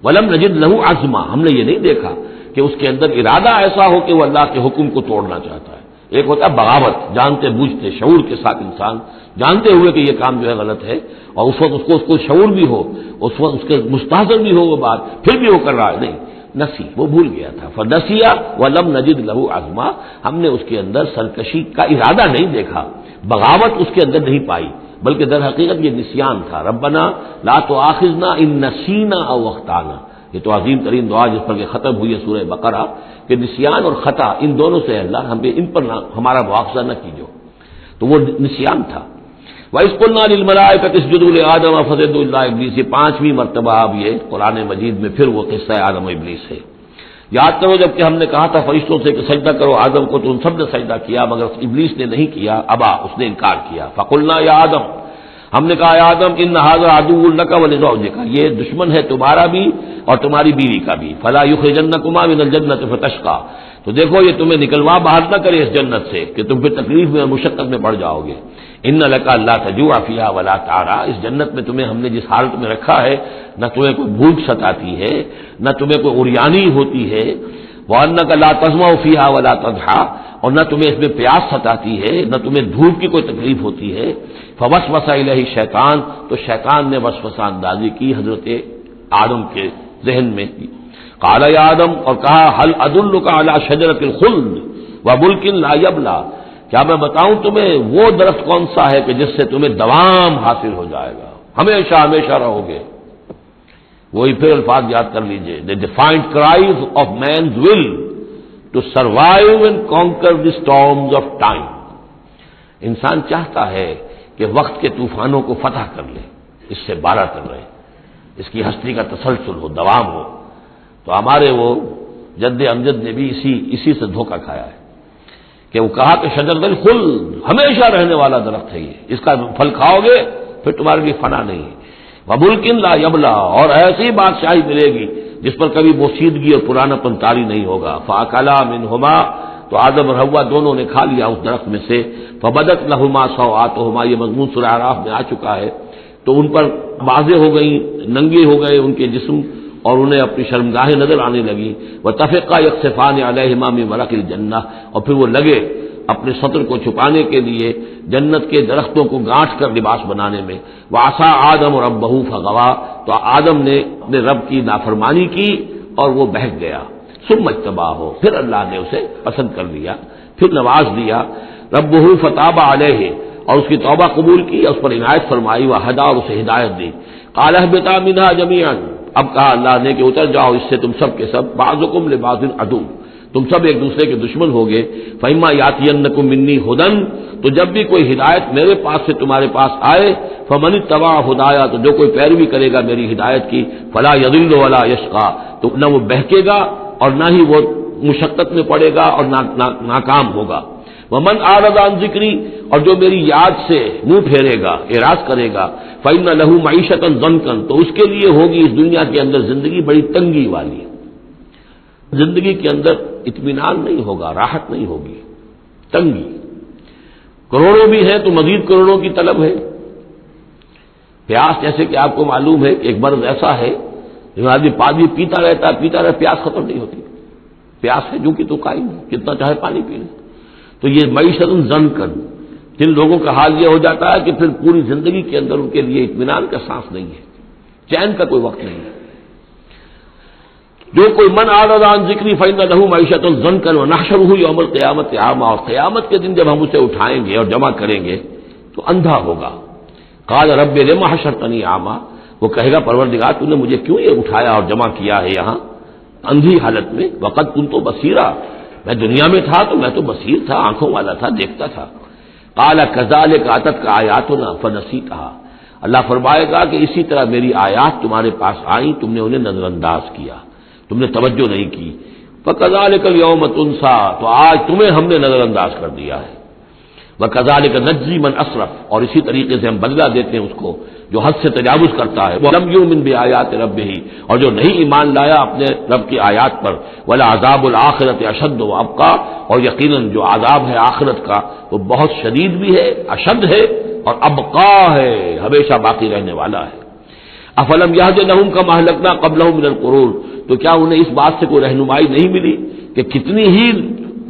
ولم نجد لہو عزما، ہم نے یہ نہیں دیکھا کہ اس کے اندر ارادہ ایسا ہو کہ وہ اللہ کے حکم کو توڑنا چاہتا ہے۔ ایک ہوتا ہے بغاوت، جانتے بوجھتے شعور کے ساتھ انسان جانتے ہوئے کہ یہ کام جو ہے غلط ہے، اور اس وقت اس کو شعور بھی ہو، اس وقت اس کے مستحضر بھی ہو وہ بات، پھر بھی وہ کر رہا ہے، نہیں، نسی، وہ بھول گیا تھا۔ فنسیہ ولم نجد لہو عزما، ہم نے اس کے اندر سرکشی کا ارادہ نہیں دیکھا، بغاوت اس کے اندر نہیں پائی، بلکہ در حقیقت یہ نسیان تھا۔ ربنا لا تؤاخذنا ان نسینا او اخطانا، یہ تو عظیم ترین دعا جس پر کہ ختم ہوئی ہے سورہ بقرہ، کہ نسیان اور خطا ان دونوں سے اللہ ہمیں ان پر ہمارا مواخذہ نہ کیجو، تو وہ نسیان تھا۔ وَإِذْ قُلْنَا لِلْمَلَائِكَةِ اسْجُدُوا لِآدَمَ فَسَجَدُوا إِلَّا إِبْلِيسَ، یہ پانچویں مرتبہ اب یہ قرآن مجید میں پھر وہ قصہ آدم و ابلیس ہے۔ یاد کرو جب کہ ہم نے کہا تھا فرشتوں سے کہ سجدہ کرو آدم کو، تو ان سب نے سجدہ کیا مگر ابلیس نے نہیں کیا، ابا، اس نے انکار کیا۔ فَقُلْنَا يَا آدَمَ، ہم نے کہا یا آدم ان ھذا عدو لک ولزوجک، یہ دشمن ہے تمہارا بھی اور تمہاری بیوی کا بھی، فلا یخرجنکما من الجنۃ فتشقى، تو دیکھو یہ تمہیں نکلوا باہر نہ کرے اس جنت سے کہ تم پھر تکلیف میں اور مشقت میں پڑ جاؤ گے۔ ان لک الا تجوع فیھا ولا تعرى، اس جنت میں تمہیں ہم نے جس حالت میں رکھا ہے نہ تمہیں کوئی بھوک ستاتی ہے نہ تمہیں کوئی عریانی ہوتی ہے، وانک لا تظمأ فیھا ولا تضحى، اور نہ تمہیں اس میں پیاس ستاتی ہے نہ تمہیں دھوپ کی کوئی تکلیف ہوتی ہے۔ فوسوس الیہ الشیطان، تو شیطان نے وسوسہ اندازی کی حضرت آدم کے ذہن میں، قال یا آدم، اور کہا هل ادلک علی شجرۃ الخلد وملک لا یبلی، کیا میں بتاؤں تمہیں وہ درخت کون سا ہے کہ جس سے تمہیں دوام حاصل ہو جائے گا، ہمیشہ ہمیشہ رہو گے۔ وہی پھر الفاظ یاد کر لیجئے، the defiant cries of man's will to survive and conquer the storms of time، انسان چاہتا ہے کہ وقت کے طوفانوں کو فتح کر لے، اس سے بارہ کر رہے، اس کی ہستی کا تسلسل ہو، دوام ہو۔ تو ہمارے وہ جد امجد نے بھی اسی سے دھوکہ کھایا ہے کہ وہ کہا کہ شجرۃ الخلد، ہمیشہ رہنے والا درخت ہے یہ، اس کا پھل کھاؤ گے پھر تمہارے لیے فنا نہیں ہے، وملک لا یبلی، اور ایسی بادشاہی ملے گی جس پر کبھی بوسیدگی اور پرانا پن طاری نہیں ہوگا۔ فاکلا منہما، تو آدم اور حوا دونوں نے کھا لیا اس درخت میں سے، فبدت لہما سوآتہما، یہ مضمون سورہ اعراف میں آ چکا ہے، تو ان پر واضح ہو گئی، ننگے ہو گئے ان کے جسم اور انہیں اپنی شرمگاہیں نظر آنے لگی۔ وطفقا یخصفان علیہما من ورق الجنہ، اور پھر وہ لگے اپنے سطر کو چھپانے کے لیے جنت کے درختوں کو گانٹھ کر لباس بنانے میں۔ وعصى آدم ربہ فغوی، تو آدم نے اپنے رب کی نافرمانی کی اور وہ بہک گیا۔ ثم اجتباہ، پھر اللہ نے اسے پسند کر لیا، پھر نواز دیا۔ ربہ فتاب علیہ، اور اس کی توبہ قبول کی، اس پر عنایت فرمائی، وہدا اور اسے ہدایت دی۔ قال اهبطا منها جميعا، اب کہا اللہ نے کہ اتر جاؤ اس سے تم سب کے سب، بعضکم لبعض عدو، تم سب ایک دوسرے کے دشمن ہوگے۔ فإما يأتينكم مني هدى، تو جب بھی کوئی ہدایت میرے پاس سے تمہارے پاس آئے، فمن اتبع ہدایا، تو جو کوئی پیروی کرے گا میری ہدایت کی، فلا يضل ولا يشقى، تو نہ وہ بہکے گا اور نہ ہی وہ مشقت میں پڑے گا اور ناکام ہوگا۔ ومن اعرض عن ذکری، اور جو میری یاد سے منہ پھیرے گا، اعراض کرے گا، فإن له معیشۃ ضنکا، تو اس کے لیے ہوگی اس دنیا کے اندر زندگی بڑی تنگی والی، زندگی کے اندر اطمینان نہیں ہوگا، راحت نہیں ہوگی، تنگی۔ کروڑوں بھی ہیں تو مزید کروڑوں کی طلب ہے۔ پیاس، جیسے کہ آپ کو معلوم ہے کہ ایک مرض ایسا ہے جو آدمی پانی پیتا رہتا ہے، پیاس ختم نہیں ہوتی، پیاس ہے جو کہ تو قائم ہے، کتنا چاہے پانی پی لے۔ تو یہ معیشت ضنکن، جن لوگوں کا حال یہ ہو جاتا ہے کہ پھر پوری زندگی کے اندر ان کے لیے اطمینان کا سانس نہیں ہے، چین کا کوئی وقت نہیں ہے۔ جو کوئی من اعرض عن ذکری فإن له معیشۃ ضنکا ونحشره یوم القیامۃ اعمی، اور قیامت کے دن جب ہم اسے اٹھائیں گے اور جمع کریں گے تو اندھا ہوگا۔ قال رب لم حشرتنی اعمی، وہ کہے گا پروردگار تو نے مجھے کیوں یہ اٹھایا اور جمع کیا ہے یہاں اندھی حالت میں، وقد كنت بصیرا، میں دنیا میں تھا تو میں تو بصیر تھا، آنکھوں والا تھا، دیکھتا تھا۔ قال كذلك اتتك آیاتنا فنسیتها، اللہ فرمائے گا کہ اسی طرح میری آیات تمہارے پاس آئیں، تم نے انہیں نظر انداز کیا، تم نے توجہ نہیں کی۔ فكذلك اليوم تنسى، تو آج تمہیں ہم نے نظر انداز کر دیا ہے۔ وكذلك نجزي من اسرف، اور اسی طریقے سے ہم بدلہ دیتے ہیں اس کو جو حد سے تجاوز کرتا ہے۔ ولم يؤمن بآیات ربه، اور جو نہیں ایمان لایا اپنے رب کی آیات پر۔ ولعذاب الآخرة اشد وابقى، اور یقیناً جو عذاب ہے آخرت کا وہ بہت شدید بھی ہے، اشد ہے اور ابقا ہے، ہمیشہ باقی رہنے والا ہے۔ افلم یہد لہم کما اہلکنا قبلہم من القرون، تو کیا انہیں اس بات سے کوئی رہنمائی نہیں ملی کہ کتنی ہی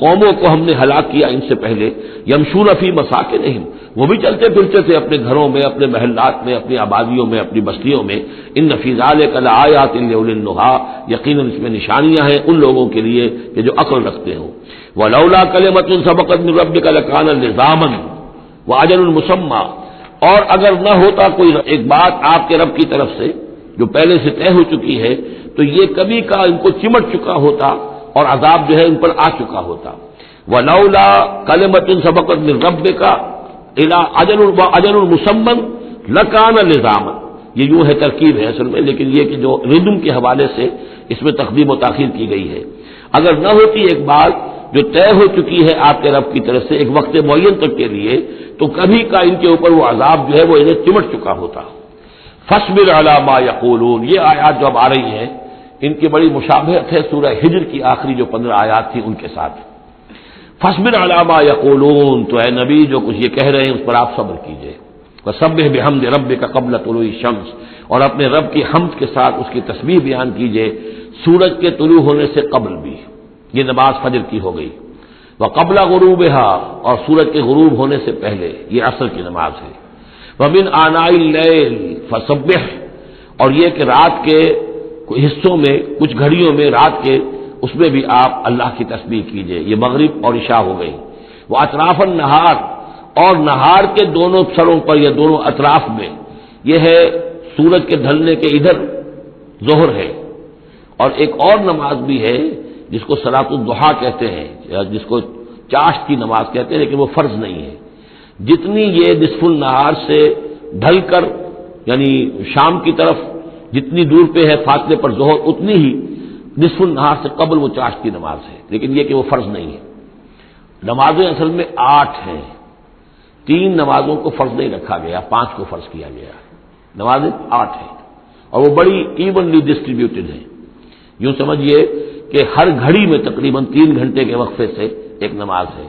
قوموں کو ہم نے ہلاک کیا ان سے پہلے، یمشون فی مساکنہم، وہ بھی چلتے پھرتے تھے اپنے گھروں میں، اپنے محلات میں، اپنی آبادیوں میں، اپنی بستیوں میں۔ ان فی ذلک لآیات لأولی النہی، یقیناً اس میں نشانیاں ہیں ان لوگوں کے لیے کہ جو عقل رکھتے ہوں۔ ولولا کلمۃ سبقت من ربک لکان لزاما واجل مسمى، اور اگر نہ ہوتا کوئی ایک بات آپ کے رب کی طرف سے جو پہلے سے طے ہو چکی ہے تو یہ کبھی کا ان کو چمٹ چکا ہوتا اور عذاب جو ہے ان پر آ چکا ہوتا۔ ولولا کلمۃ سبقت من ربک الی اجل مسمى لکان لزاما، یہ یوں ہے ترکیب ہے اصل میں، لیکن یہ کہ جو ردم کے حوالے سے اس میں تقدیم و تاخیر کی گئی ہے۔ اگر نہ ہوتی ایک بات جو طے ہو چکی ہے آپ کے رب کی طرف سے ایک وقت معین تک کے لیے، تو کبھی کا ان کے اوپر وہ عذاب جو ہے وہ انہیں چمٹ چکا ہوتا۔ فاصبر علی ما یقولون، یہ آیات جو اب آ رہی ہیں ان کی بڑی مشابہت ہے سورہ ہجر کی آخری جو 15 آیات تھی ان کے ساتھ۔ فاصبر علی ما یقولون، تو اے نبی جو کچھ یہ کہہ رہے ہیں اس پر آپ صبر کیجئے۔ وسبح بحمد ربک قبل طلوع الشمس، اور اپنے رب کی حمد کے ساتھ اس کی تسبیح بیان کیجئے سورج کے طلوع ہونے سے قبل بھی، یہ نماز فجر کی ہو گئی۔ وقبل غروبها، اور سورج کے غروب ہونے سے پہلے، یہ عصر کی نماز ہے۔ ومن آناء اللیل فسبح، اور یہ کہ رات کے حصوں میں، کچھ گھڑیوں میں رات کے، اس میں بھی آپ اللہ کی تسبیح کیجئے، یہ مغرب اور عشاء ہو گئی۔ واطراف النہار، اور نہار کے دونوں سروں پر یا دونوں اطراف میں، یہ ہے سورج کے ڈھلنے کے ادھر ظہر ہے، اور ایک اور نماز بھی ہے جس کو صلاۃ الضحیٰ کہتے ہیں، یا جس کو چاشت کی نماز کہتے ہیں، لیکن وہ فرض نہیں ہے۔ جتنی یہ نصف النہار سے ڈھل کر یعنی شام کی طرف جتنی دور پہ ہے فاصلے پر ظہر، اتنی ہی نصف النہار سے قبل وہ چاشت کی نماز ہے، لیکن یہ کہ وہ فرض نہیں ہے۔ نمازیں اصل میں 8 ہیں، 3 نمازوں کو فرض نہیں رکھا گیا، 5 کو فرض کیا گیا، نمازیں 8 ہیں، اور وہ بڑی ایونلی ڈسٹریبیوٹڈ ہیں۔ یوں سمجھیے کہ ہر گھڑی میں تقریباً 3 گھنٹے کے وقفے سے ایک نماز ہے،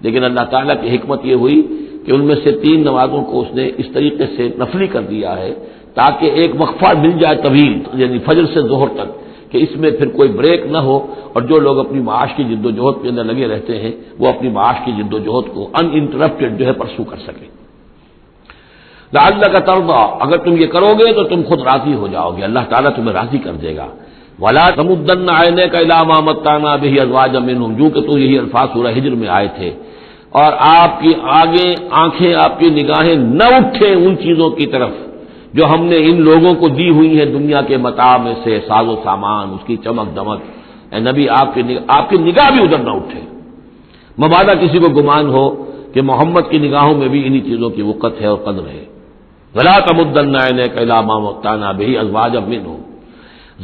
لیکن اللہ تعالیٰ کی حکمت یہ ہوئی کہ ان میں سے 3 نمازوں کو اس نے اس طریقے سے نفلی کر دیا ہے تاکہ ایک وقفہ مل جائے طویل، یعنی فجر سے ظہر تک، کہ اس میں پھر کوئی بریک نہ ہو، اور جو لوگ اپنی معاش کی جد و جہد کے اندر لگے رہتے ہیں وہ اپنی معاش کی جد و جہد کو ان انٹرپٹڈ جو ہے پرسو کر سکیں۔ لعلک ترضی، اگر تم یہ کرو گے تو تم خود راضی ہو جاؤ گے، اللہ تعالیٰ تمہیں راضی کر دے گا۔ ولا تمدن عینیک الی ما متعنا به ازواجا منهم، جو کہ تو یہی الفاظ سورہ ہجر میں آئے تھے، اور آپ کی آنکھیں آپ کی نگاہیں نہ اٹھیں ان چیزوں کی طرف جو ہم نے ان لوگوں کو دی ہوئی ہیں دنیا کے متاع میں سے، ساز و سامان، اس کی چمک دمک۔ اے نبی آپ کی نگاہ بھی ادھر نہ اٹھے، مبادا کسی کو گمان ہو کہ محمد کی نگاہوں میں بھی انہی چیزوں کی وقت ہے اور قدر ہے۔ وَلَا تَمُدَّنَّ عَيْنَيْكَ إِلَىٰ مَا مَتَّعْنَا بِهِ أَزْوَاجًا مِّنْهُمْ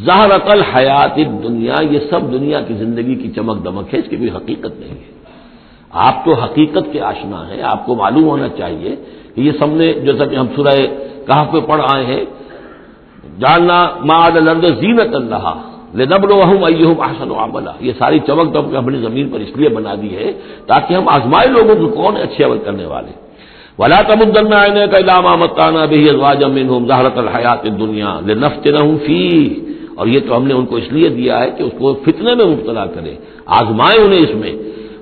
زَهْرَةَ الْحَيَاةِ الدُّنْيَا، یہ سب دنیا کی زندگی کی چمک دمک ہے، اس کی کوئی حقیقت نہیں ہے۔ آپ تو حقیقت کے آشنا ہیں، آپ کو معلوم ہونا چاہیے کہ یہ سب نے، جیسا کہ ہم سورہ کہف پہ پڑھ آئے ہیں، جعلنا ما علی الارض زینۃ لہا لنبلوہم ایہم احسن عملا، یہ ساری چمک دمک ہم نے زمین پر اس لیے بنا دی ہے تاکہ ہم آزمائے لوگوں کو کون ہے اچھے عمل کرنے والے۔ ولا تمدن عینیک الی ما متعنا بہ ازواجا منہم زہرۃ الحیاۃ الدنیا لنفتنہم فیہ، اور یہ تو ہم نے ان کو اس لیے دیا ہے کہ اس کو فتنے میں مبتلا کرے، آزمائے انہیں اس میں۔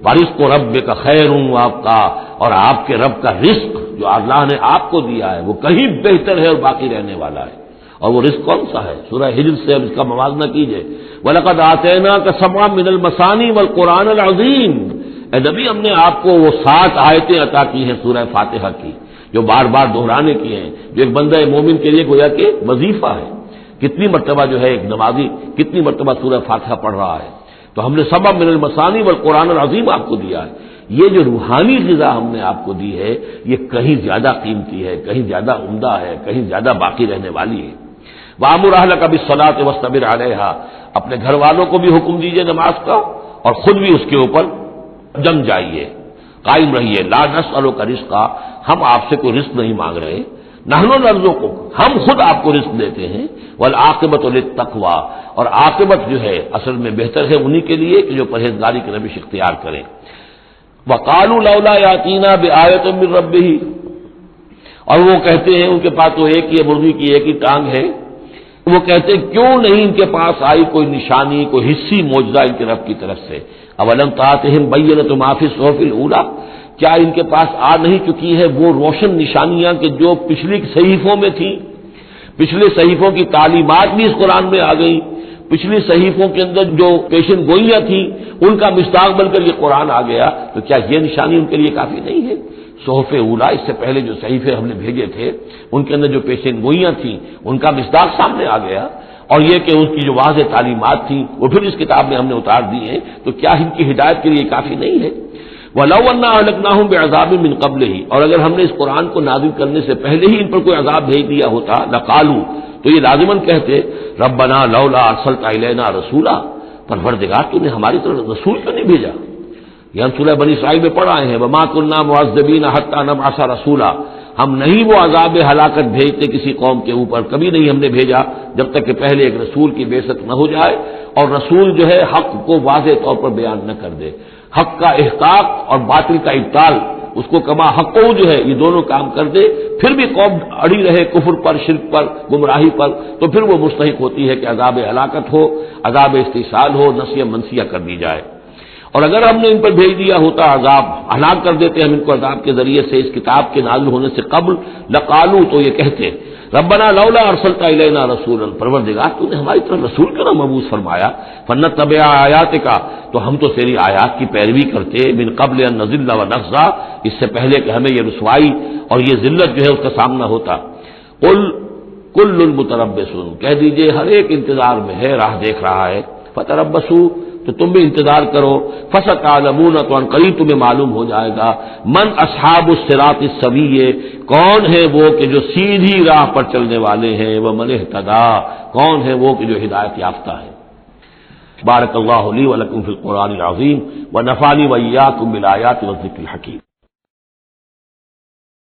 ورزق ربک خیر وابقی، اور آپ کے رب کا رزق جو اللہ نے آپ کو دیا ہے وہ کہیں بہتر ہے اور باقی رہنے والا ہے۔ اور وہ رزق کون سا ہے؟ سورہ ہجر سے اب اس کا موازنہ کیجئے۔ وَلَقَدْ آتَيْنَاكَ سَبْعًا مِّنَ الْمَثَانِي وَالْقُرْآنِ الْعَظِيمِ، اے نبی ہم نے آپ کو وہ 7 آیتیں عطا کی ہیں سورہ فاتحہ کی، جو بار بار دہرانے کی ہیں، جو ایک بندہ مومن کے لیے گویا کہ وظیفہ ہے۔ کتنی مرتبہ جو ہے ایک نمازی کتنی مرتبہ سورہ فاتحہ پڑھ رہا ہے؟ تو ہم نے سبع من المثانی والقرآن العظیم آپ کو دیا ہے۔ یہ جو روحانی غذا ہم نے آپ کو دی ہے یہ کہیں زیادہ قیمتی ہے، کہیں زیادہ عمدہ ہے، کہیں زیادہ باقی رہنے والی ہے۔ وَأْمُرْ أَهْلَكَ بِالصَّلَاةِ وَاصْطَبِرْ عَلَيْهَا، اپنے گھر والوں کو بھی حکم دیجئے نماز کا اور خود بھی اس کے اوپر جم جائیے، قائم رہیے۔ لا نسألک رزقا، ہم آپ سے کوئی رزق نہیں مانگ رہے، نحن نرزقک، ہم خود آپ کو رزق دیتے ہیں۔ والعاقبۃ للتقوی، اور عاقبت جو ہے اصل میں بہتر ہے انہی کے لیے کہ جو پرہیزگاری کی روش اختیار کریں۔ وقالوا لولا یاتینا بآیۃ من ربہ، اور وہ کہتے ہیں ان کے پاس تو ایک ہی مرغی کی ایک ہی ٹانگ ہے، وہ کہتے ہیں کیوں نہیں ان کے پاس آئی کوئی نشانی، کوئی حصی معجزہ ان کے رب کی طرف سے۔ اولم تاتہم بینۃ ما فی الصحف الاولی، کیا ان کے پاس آ نہیں چکی ہے وہ روشن نشانیاں کہ جو پچھلی صحیفوں میں تھیں؟ پچھلے صحیفوں کی تعلیمات بھی اس قرآن میں آ گئی، پچھلی صحیفوں کے اندر جو پیشن گوئیاں تھیں ان کا مصداق بن کر یہ قرآن آ گیا، تو کیا یہ نشانی ان کے لیے کافی نہیں ہے؟ صحف اولی، اس سے پہلے جو صحیفے ہم نے بھیجے تھے ان کے اندر جو پیشن گوئیاں تھیں ان کا مصداق سامنے آ گیا، اور یہ کہ اس کی جو واضح تعلیمات تھیں وہ پھر اس کتاب میں ہم نے اتار دی ہیں، تو کیا ان کی ہدایت کے لیے کافی نہیں ہے؟ وَلَوْ أَنَّا أَهْلَكْنَاهُمْ بِعَذَابٍ مِّن قَبْلِهِ، اور اگر ہم نے اس قرآن کو نازل کرنے سے پہلے ہی ان پر کوئی عذاب بھیج دیا ہوتا، لَقَالُوا، تو یہ لازماً کہتے ربنا لولا ارسلت الینا رسولا، پروردگار تو نے ہماری طرف رسول کیوں نہیں بھیجا؟ یہ ہم سورہ بنی اسرائیل میں پڑھ آئے ہیں، وما كنا معذبین حتی نبعث رسولا، ہم نہیں وہ عذاب ہلاکت بھیجتے کسی قوم کے اوپر، کبھی نہیں ہم نے بھیجا جب تک کہ پہلے ایک رسول کی بعثت نہ ہو جائے، اور رسول جو ہے حق کو واضح طور پر بیان نہ کر دے، حق کا احقاق اور باطل کا ابطال، اس کو کما حق جو ہے یہ دونوں کام کر دے، پھر بھی قوم اڑی رہے کفر پر، شرک پر، گمراہی پر، تو پھر وہ مستحق ہوتی ہے کہ عذاب ہلاکت ہو، عذاب استحصال ہو، نسیہ منسیہ کر دی جائے۔ اور اگر ہم نے ان پر بھیج دیا ہوتا عذاب، ہلاک کر دیتے ہم ان کو عذاب کے ذریعے سے اس کتاب کے نازل ہونے سے قبل، لقالوا، تو یہ کہتے ربنا لولا ارسلت الینا رسولا، پروردگار تو نے ہماری طرف رسول کیوں نہ مبعوث فرمایا، فنتبع آیاتک، تو ہم تو تیری آیات کی پیروی کرتے، من قبل ان نذل ونخزى، اس سے پہلے کہ ہمیں یہ رسوائی اور یہ ذلت جو ہے اس کا سامنا ہوتا۔ قل کل متربص، کہہ دیجئے ہر ایک انتظار میں ہے، راہ دیکھ رہا ہے، فتربصوا، تو تم بھی انتظار کرو، فستعلمون، تو ان قریب تمہیں معلوم ہو جائے گا، من اصحاب الصراط السوی، کون ہے وہ کہ جو سیدھی راہ پر چلنے والے ہیں، ومن اہتدی، کون ہے وہ کہ جو ہدایت یافتہ ہے۔ بارک اللہ لی ولکم فی القرآن العظیم ونفعنی وإیاکم بالآیات والذکر الحکیم۔